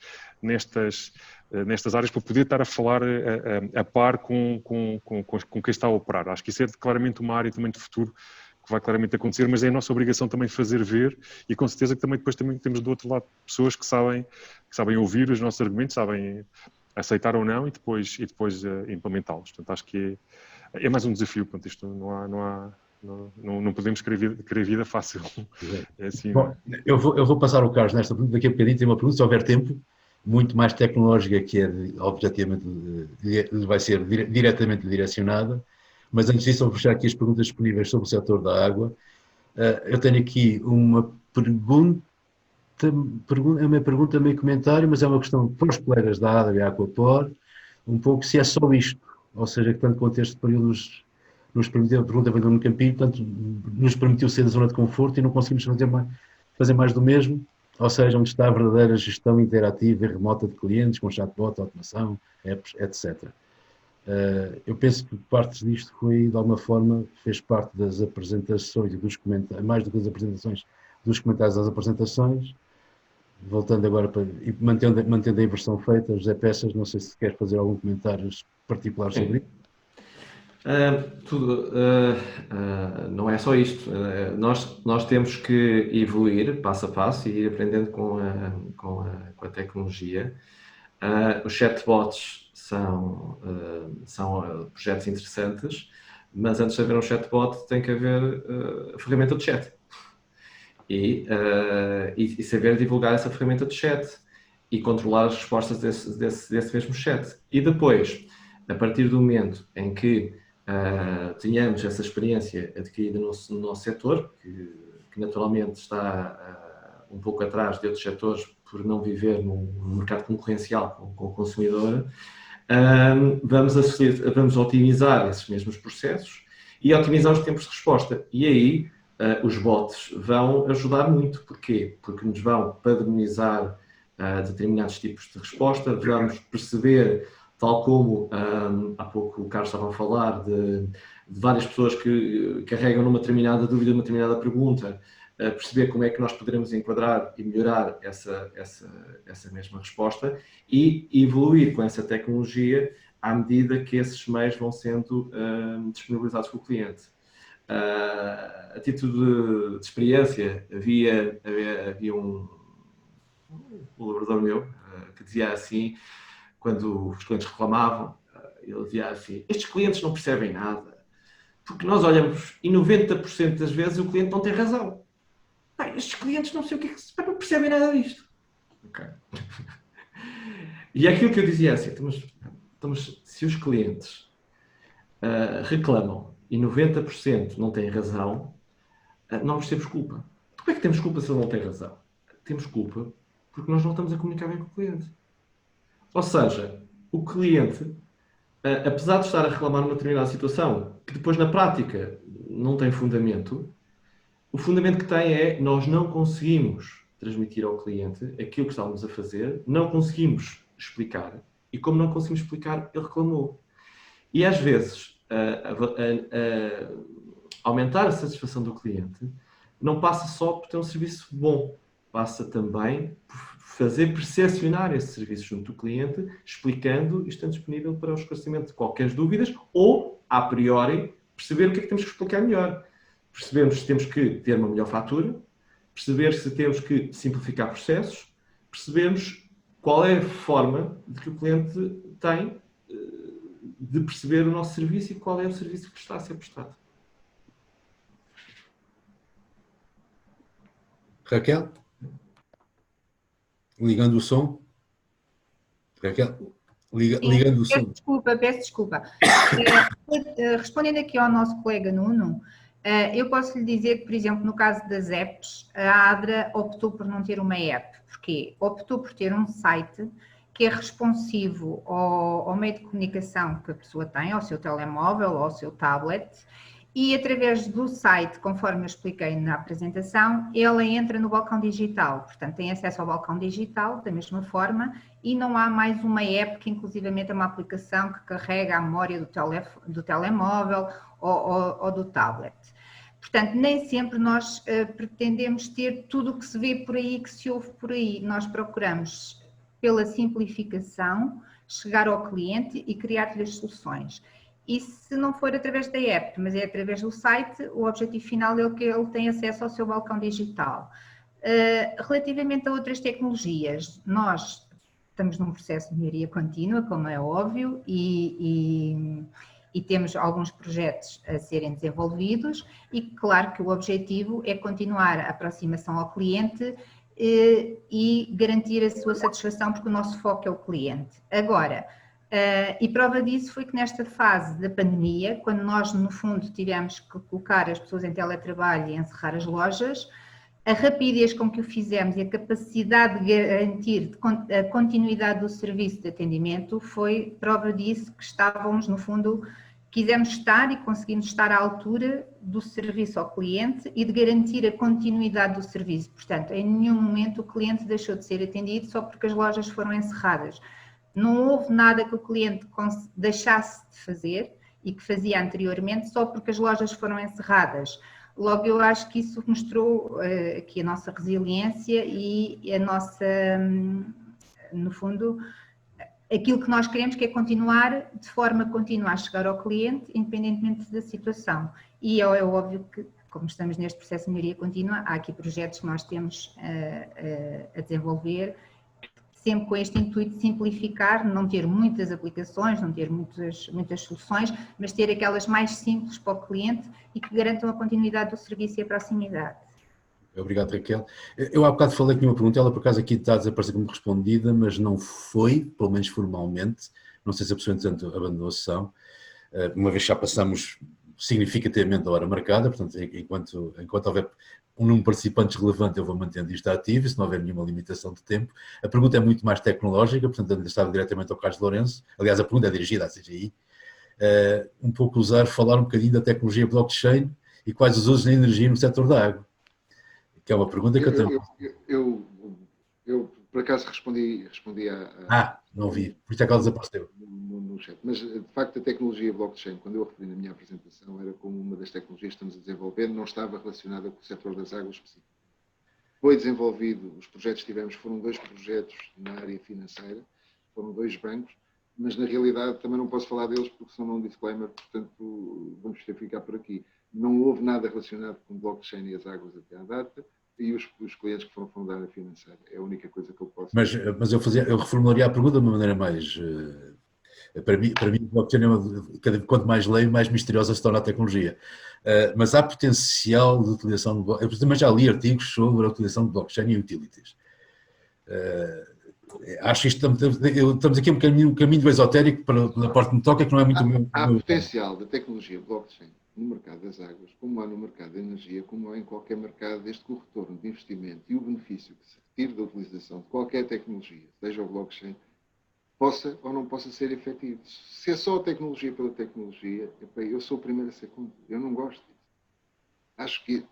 nestas áreas para poder estar a falar a par com quem está a operar. Acho que isso é claramente uma área também de futuro que vai claramente acontecer, mas é a nossa obrigação também fazer ver e com certeza que depois temos do outro lado pessoas que sabem ouvir os nossos argumentos, sabem aceitar ou não e depois implementá-los. Portanto, acho que é mais um desafio. Portanto, isto não podemos querer vida fácil. É assim. Bom, eu vou passar o Carlos nesta pergunta, daqui a bocadinho tem uma pergunta, se houver tempo, muito mais tecnológica, que objetivamente vai ser diretamente direcionada, mas antes disso vou fechar aqui as perguntas disponíveis sobre o setor da água. Eu tenho aqui uma pergunta, é uma pergunta meio comentário, mas é uma questão para os colegas da ADA e Aquapor, um pouco se é só isto, ou seja, que tanto quanto este período nos permitiu, a pergunta veio no Campinho, portanto, nos permitiu ser da zona de conforto e não conseguimos fazer mais do mesmo, ou seja, onde está a verdadeira gestão interativa e remota de clientes, com chatbot, automação, apps, etc. Eu penso que parte disto foi, de alguma forma, fez parte das apresentações e dos comentários, mais do que das apresentações, dos comentários das apresentações. Voltando agora e mantendo a inversão feita, José Peças, não sei se queres fazer algum comentário particular sobre isso. Não é só isto. Nós temos que evoluir passo a passo e ir aprendendo com a tecnologia. Os chatbots são projetos interessantes, mas antes de haver um chatbot tem que haver a ferramenta de chat. E saber divulgar essa ferramenta de chat e controlar as respostas desse mesmo chat. E depois, a partir do momento em que tenhamos essa experiência adquirida no nosso setor, que naturalmente está um pouco atrás de outros setores por não viver num mercado concorrencial com o consumidor, vamos otimizar esses mesmos processos e otimizar os tempos de resposta. E aí os bots vão ajudar muito. Porquê? Porque nos vão padronizar determinados tipos de resposta, vamos perceber, tal como há pouco o Carlos estava a falar, de várias pessoas que carregam numa determinada dúvida, numa determinada pergunta, perceber como é que nós poderemos enquadrar e melhorar essa mesma resposta e evoluir com essa tecnologia à medida que esses meios vão sendo disponibilizados pelo cliente. A título de experiência, havia um colaborador meu que dizia assim, quando os clientes reclamavam, ele dizia assim: estes clientes não percebem nada, porque nós olhamos e 90% das vezes o cliente não tem razão. Estes clientes não sei o que não percebem nada disto. Okay. E é aquilo que eu dizia assim, mas se os clientes reclamam e 90% não têm razão, nós temos culpa. Como é que temos culpa se ele não tem razão? Temos culpa porque nós não estamos a comunicar bem com o cliente. Ou seja, o cliente, apesar de estar a reclamar numa determinada situação, que depois na prática não tem fundamento, o fundamento que tem é nós não conseguimos transmitir ao cliente aquilo que estávamos a fazer, não conseguimos explicar, e como não conseguimos explicar, ele reclamou. E às vezes, aumentar a satisfação do cliente não passa só por ter um serviço bom, passa também por fazer percepcionar esse serviço junto do cliente, explicando e estando disponível para o esclarecimento de qualquer dúvidas ou, a priori, perceber o que é que temos que explicar melhor. Percebemos se temos que ter uma melhor fatura, perceber se temos que simplificar processos, percebemos qual é a forma de que o cliente tem de perceber o nosso serviço e qual é o serviço que está a ser prestado. Raquel? Ligando o som? Raquel? Ligando o som. Peço desculpa. Respondendo aqui ao nosso colega Nuno, eu posso lhe dizer que, por exemplo, no caso das apps, a ADRA optou por não ter uma app. Porquê? Optou por ter um site que é responsivo ao meio de comunicação que a pessoa tem, ao seu telemóvel ou ao seu tablet, e através do site, conforme eu expliquei na apresentação, ela entra no balcão digital. Portanto, tem acesso ao balcão digital da mesma forma e não há mais uma app que inclusivamente é uma aplicação que carrega a memória do telemóvel ou do tablet. Portanto, nem sempre nós pretendemos ter tudo o que se vê por aí, que se ouve por aí. Nós procuramos pela simplificação, chegar ao cliente e criar-lhe as soluções. E se não for através da app, mas é através do site, o objetivo final é que ele tenha acesso ao seu balcão digital. Relativamente a outras tecnologias, nós estamos num processo de melhoria contínua, como é óbvio, e temos alguns projetos a serem desenvolvidos e claro que o objetivo é continuar a aproximação ao cliente e garantir a sua satisfação, porque o nosso foco é o cliente. Agora, e prova disso foi que nesta fase da pandemia, quando nós no fundo tivemos que colocar as pessoas em teletrabalho e encerrar as lojas, a rapidez com que o fizemos e a capacidade de garantir a continuidade do serviço de atendimento foi prova disso, que estávamos no fundo, quisemos estar e conseguimos estar à altura do serviço ao cliente e de garantir a continuidade do serviço. Portanto, em nenhum momento o cliente deixou de ser atendido só porque as lojas foram encerradas. Não houve nada que o cliente deixasse de fazer e que fazia anteriormente só porque as lojas foram encerradas. Logo, eu acho que isso mostrou aqui a nossa resiliência e a nossa, no fundo, aquilo que nós queremos, que é continuar de forma contínua a chegar ao cliente, independentemente da situação. E é óbvio que, como estamos neste processo de melhoria contínua, há aqui projetos que nós temos a desenvolver, sempre com este intuito de simplificar, não ter muitas aplicações, não ter muitas soluções, mas ter aquelas mais simples para o cliente e que garantam a continuidade do serviço e a proximidade. Obrigado, Raquel. Eu há bocado falei que uma pergunta, ela por acaso aqui está a desaparecer como respondida, mas não foi, pelo menos formalmente, não sei se a pessoa entretanto abandonou a sessão, uma vez já passamos significativamente a hora marcada, portanto, enquanto houver um número de participantes relevante, eu vou mantendo isto ativo, se não houver nenhuma limitação de tempo. A pergunta é muito mais tecnológica, portanto, adressada diretamente ao Carlos Lourenço. Aliás, a pergunta é dirigida à CGI. Um pouco falar um bocadinho da tecnologia blockchain e quais os usos da energia no setor da água. Que é uma pergunta que eu tenho. Eu por acaso respondi a... não vi. Por isso é que ela desapareceu. No chat. Mas, de facto, a tecnologia blockchain, quando eu referi na minha apresentação, era como uma das tecnologias que estamos a desenvolver, não estava relacionada com o setor das águas específico. Foi desenvolvido, os projetos que tivemos foram 2 projetos na área financeira, foram 2 bancos, mas na realidade também não posso falar deles porque são um disclaimer, portanto vamos ter que ficar por aqui. Não houve nada relacionado com blockchain e as águas até à data, e os clientes que foram fundar a financeira. É a única coisa que eu posso dizer. Mas eu reformularia a pergunta de uma maneira mais... Para mim blockchain quanto mais leio, mais misteriosa se torna a tecnologia. Mas há potencial de utilização de blockchain. Eu também já li artigos sobre a utilização de blockchain e utilities. Acho que estamos aqui um caminho esotérico pela parte que me toca, que não é muito meu. Há potencial da tecnologia blockchain no mercado das águas, como há no mercado da energia, como há em qualquer mercado, desde que o retorno de investimento e o benefício que se retire da utilização de qualquer tecnologia, seja o blockchain, possa ou não possa ser efetivo. Se é só a tecnologia pela tecnologia, eu sou o primeiro a ser contra. Eu não gosto disso. Acho que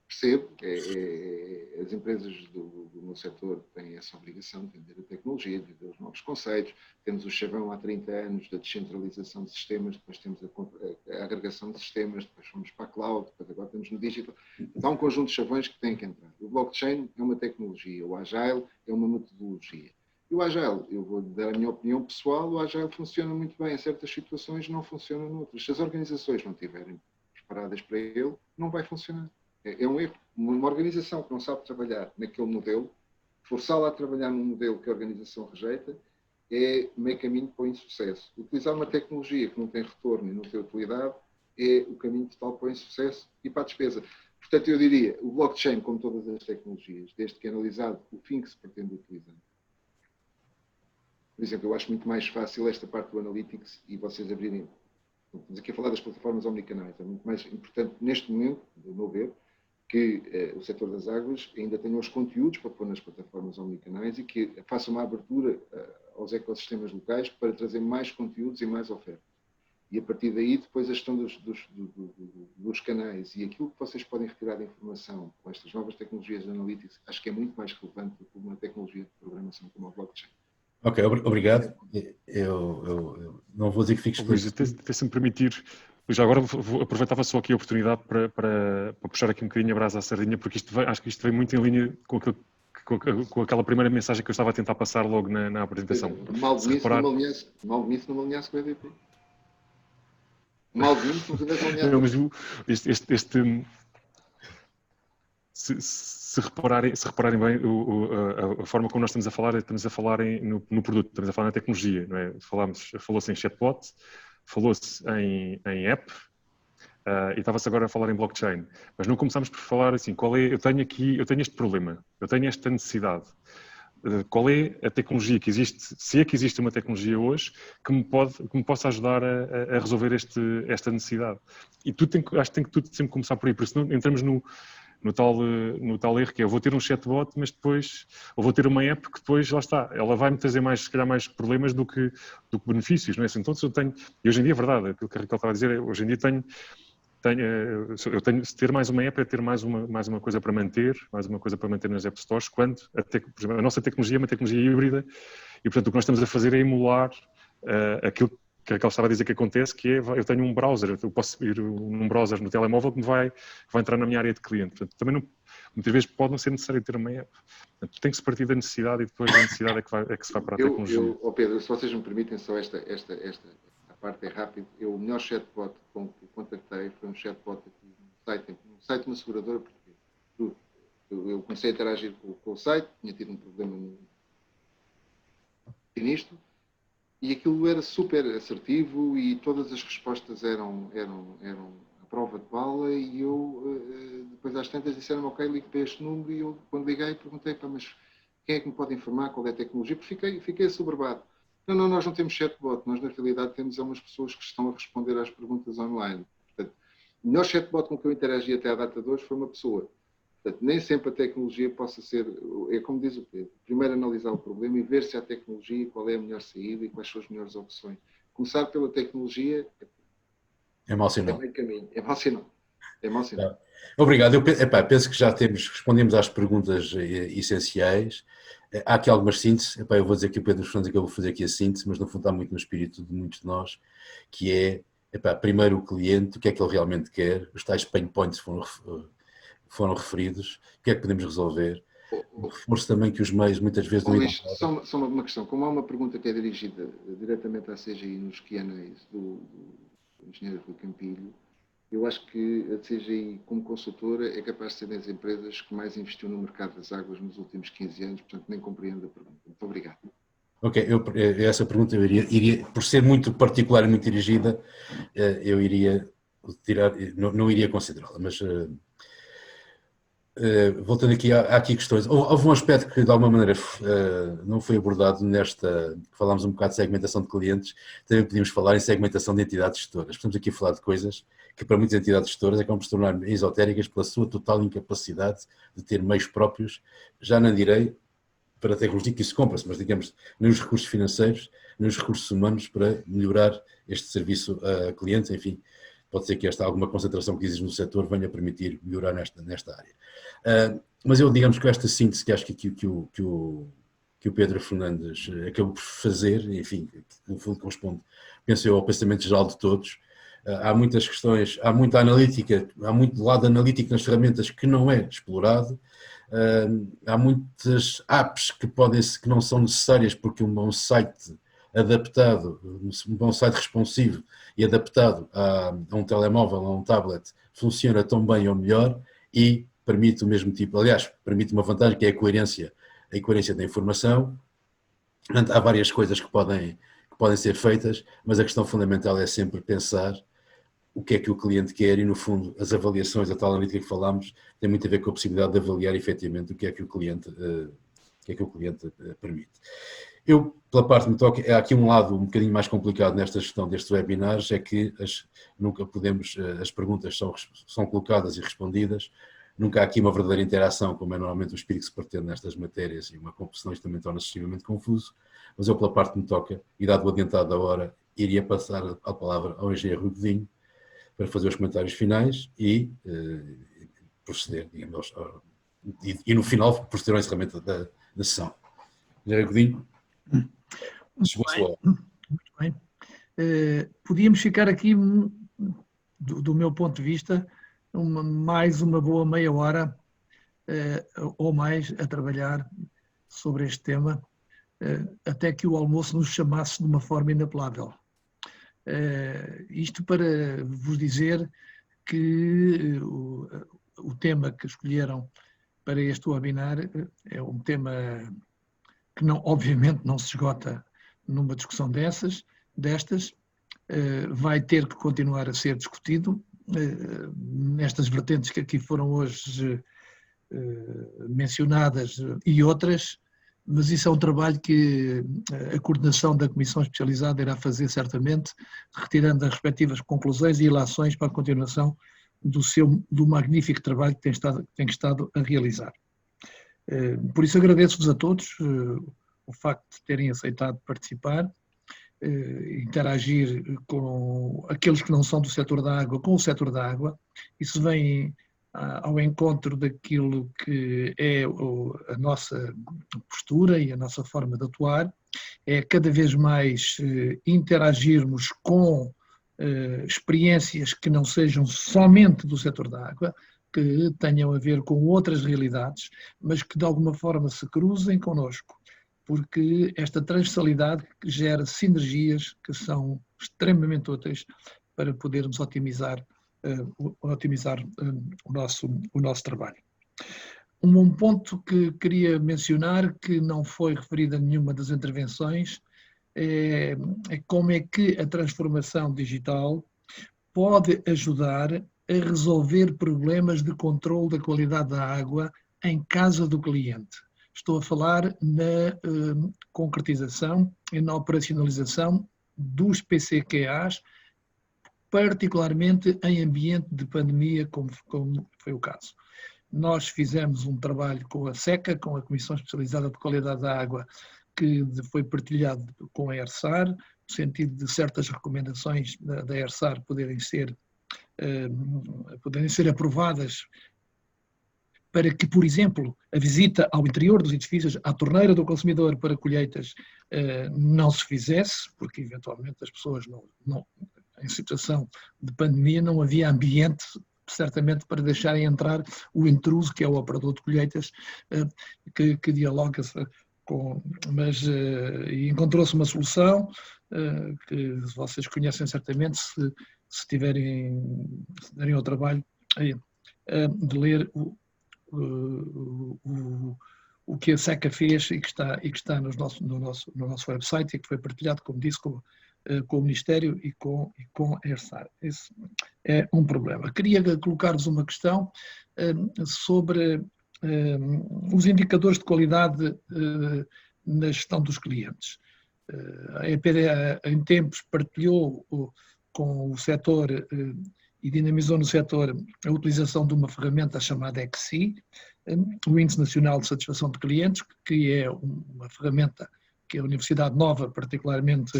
percebo que as empresas do meu setor têm essa obrigação de vender a tecnologia, de vender os novos conceitos. Temos o chavão há 30 anos da descentralização de sistemas, depois temos a agregação de sistemas, depois fomos para a cloud, depois agora estamos no digital. Então há um conjunto de chavões que têm que entrar. O blockchain é uma tecnologia, o Agile é uma metodologia. E o Agile, eu vou dar a minha opinião pessoal, o Agile funciona muito bem em certas situações, não funciona noutras. Se as organizações não estiverem preparadas para ele, não vai funcionar. É um erro. Uma organização que não sabe trabalhar naquele modelo, forçá-la a trabalhar num modelo que a organização rejeita, é meio caminho para o insucesso. Utilizar uma tecnologia que não tem retorno e não tem utilidade é o caminho total para o insucesso e para a despesa. Portanto, eu diria, o blockchain, como todas as tecnologias, desde que é analisado o fim que se pretende utilizar. Por exemplo, eu acho muito mais fácil esta parte do Analytics e vocês abrirem... Estamos aqui a falar das plataformas omnicanais. É muito mais importante, neste momento, do meu ver, que o setor das águas ainda tenha os conteúdos para pôr nas plataformas omnicanais e que faça uma abertura aos ecossistemas locais para trazer mais conteúdos e mais ofertas. E a partir daí, depois a gestão dos canais e aquilo que vocês podem retirar de informação com estas novas tecnologias de Analytics, acho que é muito mais relevante do que uma tecnologia de programação como a blockchain. Ok, obrigado. Eu não vou dizer que fique explícito. Se me permitir, já agora aproveitava só aqui a oportunidade para puxar aqui um bocadinho a brasa à sardinha, porque acho que isto vem muito em linha com aquilo com aquela primeira mensagem que eu estava a tentar passar logo na apresentação. Mal de isso, não me alinhasse com o EDP. Mal de isso, não me alinhasse. Não, mas se repararem bem a forma como nós estamos a falar no produto, estamos a falar na tecnologia, não é? Falou-se em chatbot, falou-se em app, e estava-se agora a falar em blockchain, mas não começámos por falar assim, eu tenho este problema, eu tenho esta necessidade. Qual é a tecnologia que existe, se é que existe uma tecnologia hoje que me possa ajudar a resolver esta necessidade? E acho que tem que tudo sempre começar por aí, porque senão entramos no tal erro que é, eu vou ter um chatbot, mas depois, ou vou ter uma app que depois, lá está, ela vai-me trazer se calhar mais problemas do que benefícios, não é? Então, e hoje em dia é verdade, aquilo que a Raquel estava a dizer, hoje em dia se ter mais uma app é ter mais uma coisa para manter, nas App Stores, quando, por exemplo, a nossa tecnologia é uma tecnologia híbrida e, portanto, o que nós estamos a fazer é emular aquilo que a Raquel estava a dizer que acontece, que é, eu tenho um browser, eu posso ir num browser no telemóvel que vai entrar na minha área de cliente. Portanto, também muitas vezes pode não ser necessário ter uma app. Portanto, tem que se partir da necessidade e depois da necessidade é que se vai para a tecnologia. Pedro, se vocês me permitem só esta parte é rápida. O melhor chatbot com que contactei foi um chatbot aqui no site de uma seguradora portuguesa. Eu comecei a interagir com o site, tinha tido um problema nisto, e aquilo era super assertivo e todas as respostas eram a prova de bala, e eu, depois às tantas, disseram-me, ok, ligue para este número, e eu, quando liguei, perguntei, mas quem é que me pode informar qual é a tecnologia? Porque fiquei assoberbado. Não, nós não temos chatbot, nós na realidade temos umas pessoas que estão a responder às perguntas online. Portanto, o melhor chatbot com que eu interagi até à data de hoje foi uma pessoa. Portanto, nem sempre a tecnologia possa ser, é como diz o Pedro, primeiro analisar o problema e ver se há tecnologia, qual é a melhor saída e quais são as melhores opções. Começar pela tecnologia é mau sinal. É meio caminho, é mau sinal. É mau sinal. Obrigado. Eu penso que já respondemos às perguntas essenciais. Há aqui algumas sínteses. Eu vou dizer que o Pedro Fernandes acabou de fazer aqui a síntese, mas no fundo está muito no espírito de muitos de nós, que é, primeiro o cliente, o que é que ele realmente quer, os tais pain points foram referidos, o que é que podemos resolver. Reforço também que os meios muitas vezes não... Só uma questão. Como há uma pergunta que é dirigida diretamente à CGI nos Q&As do engenheiro Rui Campilho, eu acho que a CGI, como consultora, é capaz de ser das empresas que mais investiu no mercado das águas nos últimos 15 anos, portanto nem compreendo a pergunta. Muito obrigado. Ok, essa pergunta eu iria, por ser muito particular e muito dirigida, eu iria tirar, não iria considerá-la, mas voltando aqui, há aqui questões. Houve um aspecto que de alguma maneira não foi abordado falámos um bocado de segmentação de clientes, também podíamos falar em segmentação de entidades gestoras. Estamos aqui a falar de coisas que para muitas entidades gestoras acabam por se tornar esotéricas pela sua total incapacidade de ter meios próprios, já não direi para a tecnologia que isso compra-se, mas digamos, nos recursos financeiros, nos recursos humanos para melhorar este serviço a clientes, enfim, pode ser que alguma concentração que existe no setor venha a permitir melhorar nesta área. Mas eu, digamos que esta síntese que acho que o Pedro Fernandes acabou por fazer, enfim, que no fundo corresponde, penso eu, ao pensamento geral de todos. Há muitas questões, há muita analítica, há muito lado analítico nas ferramentas que não é explorado. Há muitas apps que não são necessárias porque um bom site adaptado, um bom site responsivo e adaptado a um telemóvel, a um tablet, funciona tão bem ou melhor e permite o mesmo tipo, aliás, permite uma vantagem que é a coerência da informação. Portanto, há várias coisas que podem ser feitas, mas a questão fundamental é sempre pensar o que é que o cliente quer e, no fundo, as avaliações, a tal analítica que falámos, tem muito a ver com a possibilidade de avaliar efetivamente o que é que o cliente permite. Eu, pela parte que me toca, há aqui um lado um bocadinho mais complicado nesta gestão destes webinars, é que as perguntas são colocadas e respondidas, nunca há aqui uma verdadeira interação, como é normalmente o espírito que se pretende nestas matérias, e uma competição isto também torna-se extremamente confuso, mas eu, pela parte que me toca, e dado o adiantado da hora, iria passar a palavra ao engenheiro Rui Godinho, para fazer os comentários finais e proceder, digamos, e no final proceder ao encerramento da sessão. Engenheiro Godinho. Muito bem. Podíamos ficar aqui, do meu ponto de vista, mais uma boa meia hora ou mais a trabalhar sobre este tema, até que o almoço nos chamasse de uma forma inapelável. Isto para vos dizer que o tema que escolheram para este webinar é um tema que obviamente não se esgota numa discussão destas, vai ter que continuar a ser discutido nestas vertentes que aqui foram hoje mencionadas e outras, mas isso é um trabalho que a coordenação da Comissão Especializada irá fazer certamente, retirando as respectivas conclusões e ilações para a continuação do magnífico trabalho que tem estado a realizar. Por isso agradeço-vos a todos o facto de terem aceitado participar, interagir com aqueles que não são do setor da água, com o setor da água. Isso vem ao encontro daquilo que é a nossa postura e a nossa forma de atuar, é cada vez mais interagirmos com experiências que não sejam somente do setor da água, que tenham a ver com outras realidades, mas que de alguma forma se cruzem connosco, porque esta transversalidade gera sinergias que são extremamente úteis para podermos otimizar o nosso trabalho. Um ponto que queria mencionar, que não foi referido a nenhuma das intervenções, é como é que a transformação digital pode ajudar a resolver problemas de controle da qualidade da água em casa do cliente. Estou a falar na concretização e na operacionalização dos PCQAs, particularmente em ambiente de pandemia, como foi o caso. Nós fizemos um trabalho com a SECA, com a Comissão Especializada de Qualidade da Água, que foi partilhado com a ERSAR, no sentido de certas recomendações da ERSAR poderem ser aprovadas para que, por exemplo, a visita ao interior dos edifícios, à torneira do consumidor para colheitas, não se fizesse, porque eventualmente as pessoas em situação de pandemia não havia ambiente, certamente, para deixarem entrar o intruso, que é o operador de colheitas, que dialoga com... Mas encontrou-se uma solução que vocês conhecem certamente, se derem ao trabalho de ler o que a SECA fez e que está no nosso website e que foi partilhado, como disse, com o Ministério e com a ERSAR. Esse é um problema. Queria colocar-vos uma questão sobre os indicadores de qualidade na gestão dos clientes. A EPDA, em tempos, partilhou com o setor e dinamizou no setor a utilização de uma ferramenta chamada EXI, o Índice Nacional de Satisfação de Clientes, que é uma ferramenta que a Universidade Nova, particularmente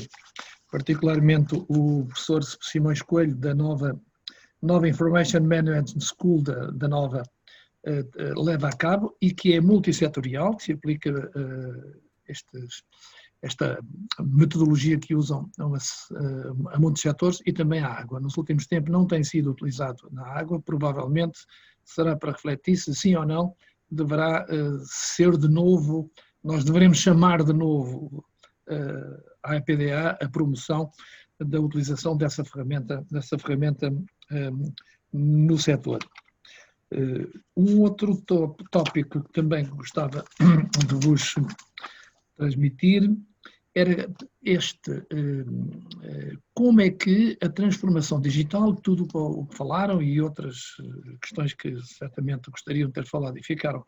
o professor Simões Coelho, da Nova Information Management School da Nova, leva a cabo e que é multissetorial, que se aplica esta metodologia que usam a muitos setores e também à água. Nos últimos tempos não tem sido utilizado na água, provavelmente será para refletir se sim ou não deverá ser de novo, nós devemos chamar de novo à EPDA a promoção da utilização dessa ferramenta no setor. Um outro tópico que também gostava de vos transmitir era como é que a transformação digital, tudo o que falaram e outras questões que certamente gostariam de ter falado e ficaram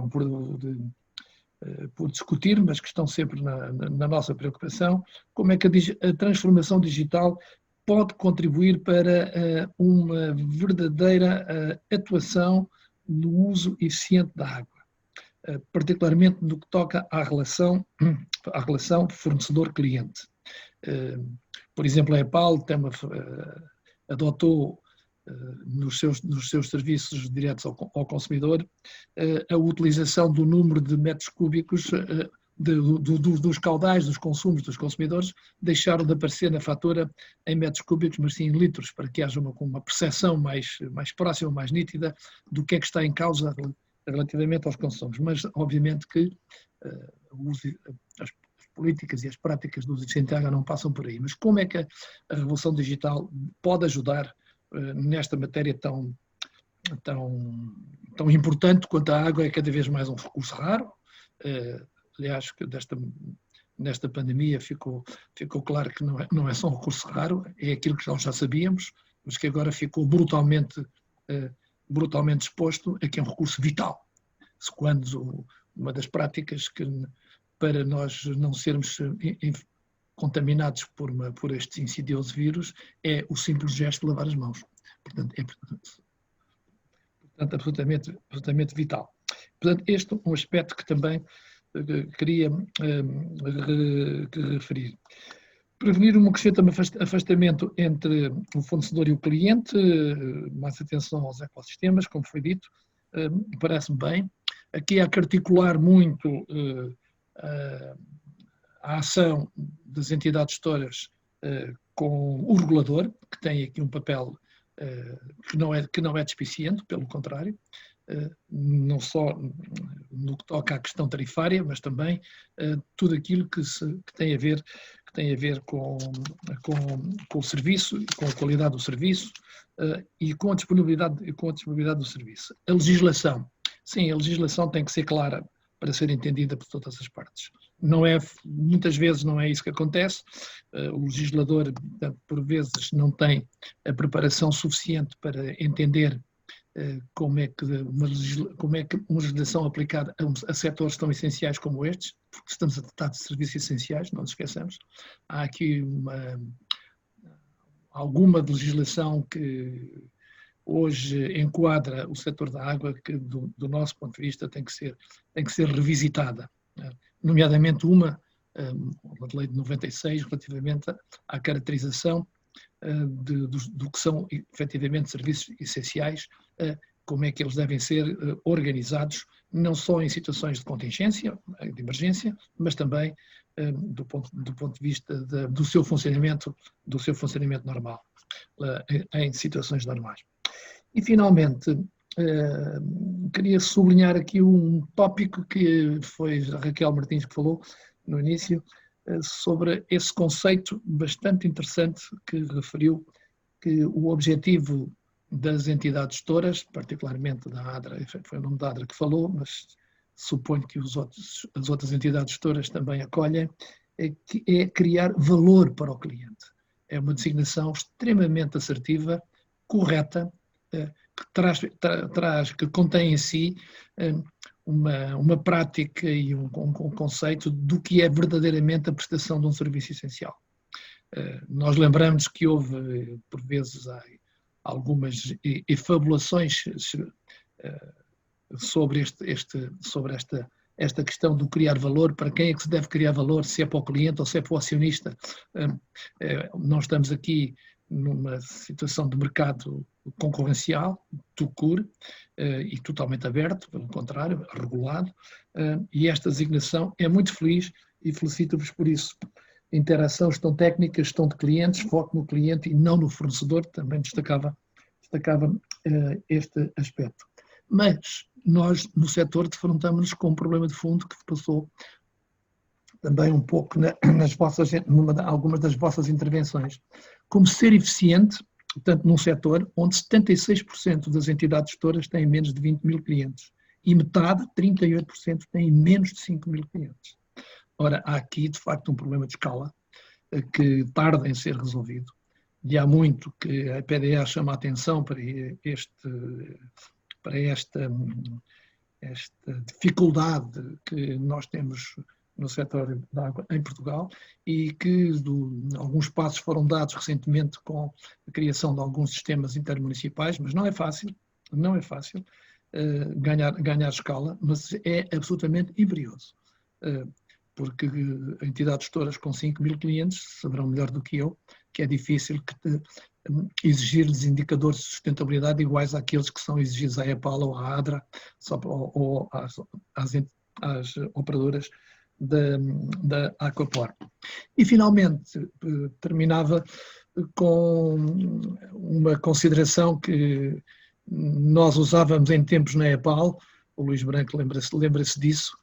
por discutir, mas que estão sempre na nossa preocupação, como é que a transformação digital pode contribuir para uma verdadeira atuação no uso eficiente da água, particularmente no que toca à relação fornecedor-cliente. Por exemplo, a EPAL adotou nos seus serviços diretos ao consumidor a utilização do número de metros cúbicos dos caudais dos consumos dos consumidores, deixaram de aparecer na fatura em metros cúbicos, mas sim em litros, para que haja uma percepção mais próxima, mais nítida do que é que está em causa relativamente aos consumos, mas obviamente que as políticas e as práticas do uso eficiente de água não passam por aí. Mas como é que a revolução digital pode ajudar nesta matéria tão importante quanto a água é cada vez mais um recurso raro? Aliás, que nesta pandemia ficou claro que não é só um recurso raro, é aquilo que nós já sabíamos, mas que agora ficou brutalmente exposto a que é um recurso vital. Quando uma das práticas que, para nós não sermos contaminados por este insidioso vírus, é o simples gesto de lavar as mãos. Portanto, é absolutamente vital. Portanto, este é um aspecto que também queria referir. Prevenir um crescente afastamento entre o fornecedor e o cliente, mais atenção aos ecossistemas, como foi dito, parece-me bem. Aqui há que articular muito a ação das entidades gestoras com o regulador, que tem aqui um papel que não é despiciente, pelo contrário, não só no que toca à questão tarifária, mas também tudo aquilo que tem a ver com o serviço, com a qualidade do serviço e com a disponibilidade do serviço. A legislação, sim, a legislação tem que ser clara para ser entendida por todas as partes. Muitas vezes não é isso que acontece. O legislador, por vezes, não tem a preparação suficiente para entender como é que uma legislação aplicada a setores tão essenciais como estes, porque estamos a tratar de serviços essenciais, não nos esqueçamos. Há aqui alguma legislação que hoje enquadra o setor da água que, do nosso ponto de vista, tem que ser revisitada, nomeadamente uma lei de 96, relativamente à caracterização do que são efetivamente serviços essenciais, como é que eles devem ser organizados, não só em situações de contingência, de emergência, mas também do ponto de vista do seu funcionamento normal, em situações normais. E, finalmente, queria sublinhar aqui um tópico que foi a Raquel Martins que falou no início, sobre esse conceito bastante interessante que referiu, que o objetivo das entidades gestoras, particularmente da ADRA, foi o nome da ADRA que falou, mas suponho que as outras entidades gestoras também acolhem, que é criar valor para o cliente. É uma designação extremamente assertiva, correta, que contém em si uma prática e um conceito do que é verdadeiramente a prestação de um serviço essencial. Nós lembramos que houve, por vezes, algumas efabulações sobre esta questão do criar valor. Para quem é que se deve criar valor, se é para o cliente ou se é para o acionista? Nós estamos aqui numa situação de mercado concorrencial, tout-court, e totalmente aberto, pelo contrário, regulado, e esta designação é muito feliz e felicito-vos por isso. Interação, gestão técnica, gestão de clientes, foco no cliente e não no fornecedor, também destacava este aspecto. Mas nós, no setor, defrontamos-nos com um problema de fundo que passou também um pouco algumas das vossas intervenções. Como ser eficiente, portanto, num setor onde 76% das entidades gestoras têm menos de 20 mil clientes e metade, 38%, têm menos de 5 mil clientes. Ora, há aqui, de facto, um problema de escala que tarda em ser resolvido. E há muito que a PDA chama a atenção para esta dificuldade que nós temos no setor da água em Portugal e que alguns passos foram dados recentemente com a criação de alguns sistemas intermunicipais, mas não é fácil ganhar escala, mas é absolutamente imperioso, porque entidades gestoras com 5 mil clientes saberão melhor do que eu que é difícil exigir-lhes indicadores de sustentabilidade iguais àqueles que são exigidos à EPAL ou à ADRA ou às operadoras da Aquapor. E, finalmente, terminava com uma consideração que nós usávamos em tempos na EPAL, o Luís Branco lembra-se disso,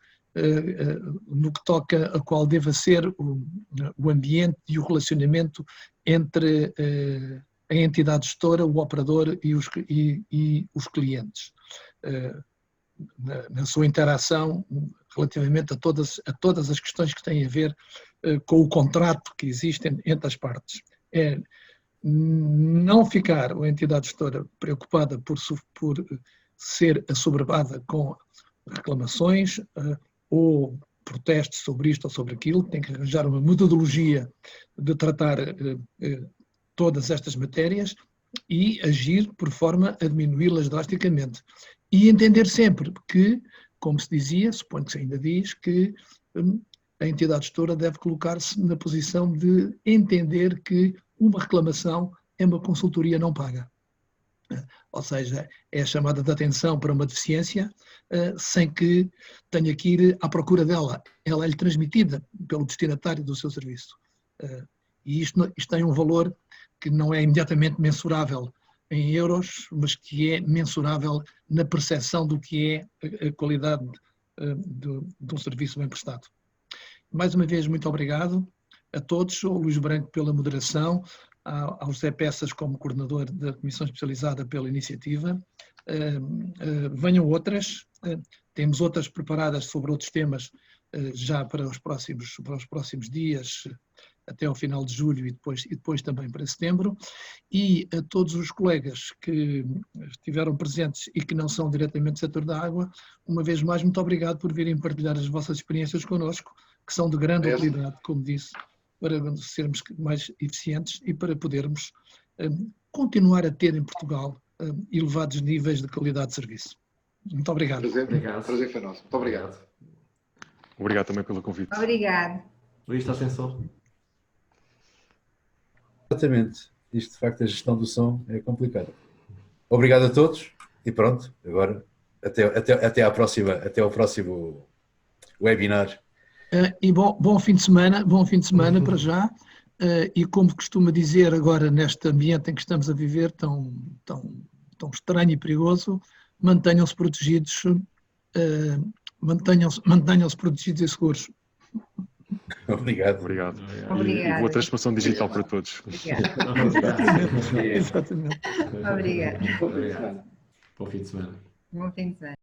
no que toca a qual deva ser o ambiente e o relacionamento entre a entidade gestora, o operador e os clientes, na sua interação relativamente a todas as questões que têm a ver com o contrato que existe entre as partes. É não ficar a entidade gestora preocupada por ser assoberbada com reclamações ou protestos sobre isto ou sobre aquilo, tem que arranjar uma metodologia de tratar todas estas matérias e agir por forma a diminuí-las drasticamente. E entender sempre que, como se dizia, suponho que se ainda diz, que a entidade gestora deve colocar-se na posição de entender que uma reclamação é uma consultoria não paga. Ou seja, é a chamada de atenção para uma deficiência sem que tenha que ir à procura dela. Ela é-lhe transmitida pelo destinatário do seu serviço. E isto tem um valor que não é imediatamente mensurável em euros, mas que é mensurável na percepção do que é a qualidade de um serviço bem prestado. Mais uma vez, muito obrigado a todos, ao Luís Branco pela moderação, ao José Peças como coordenador da Comissão Especializada pela iniciativa. Venham outras, temos outras preparadas sobre outros temas já para os próximos dias, até ao final de julho e depois também para setembro, e a todos os colegas que estiveram presentes e que não são diretamente do setor da água, uma vez mais, muito obrigado por virem partilhar as vossas experiências connosco, que são de grande utilidade, como disse, para sermos mais eficientes e para podermos continuar a ter em Portugal elevados níveis de qualidade de serviço. Muito obrigado. Prazer foi nosso. Muito obrigado. Obrigado também pelo convite. Obrigado. Luís, atenção. Exatamente. Isto, de facto, a gestão do som é complicada. Obrigado a todos e pronto, agora até ao próximo webinar. E bom fim de semana para já, e como costuma dizer agora neste ambiente em que estamos a viver, tão estranho e perigoso, mantenham-se protegidos, mantenham-se protegidos e seguros. Obrigado. Obrigado. E boa transformação digital para todos. Exatamente. Obrigado. Bom fim de semana. Bom fim de semana.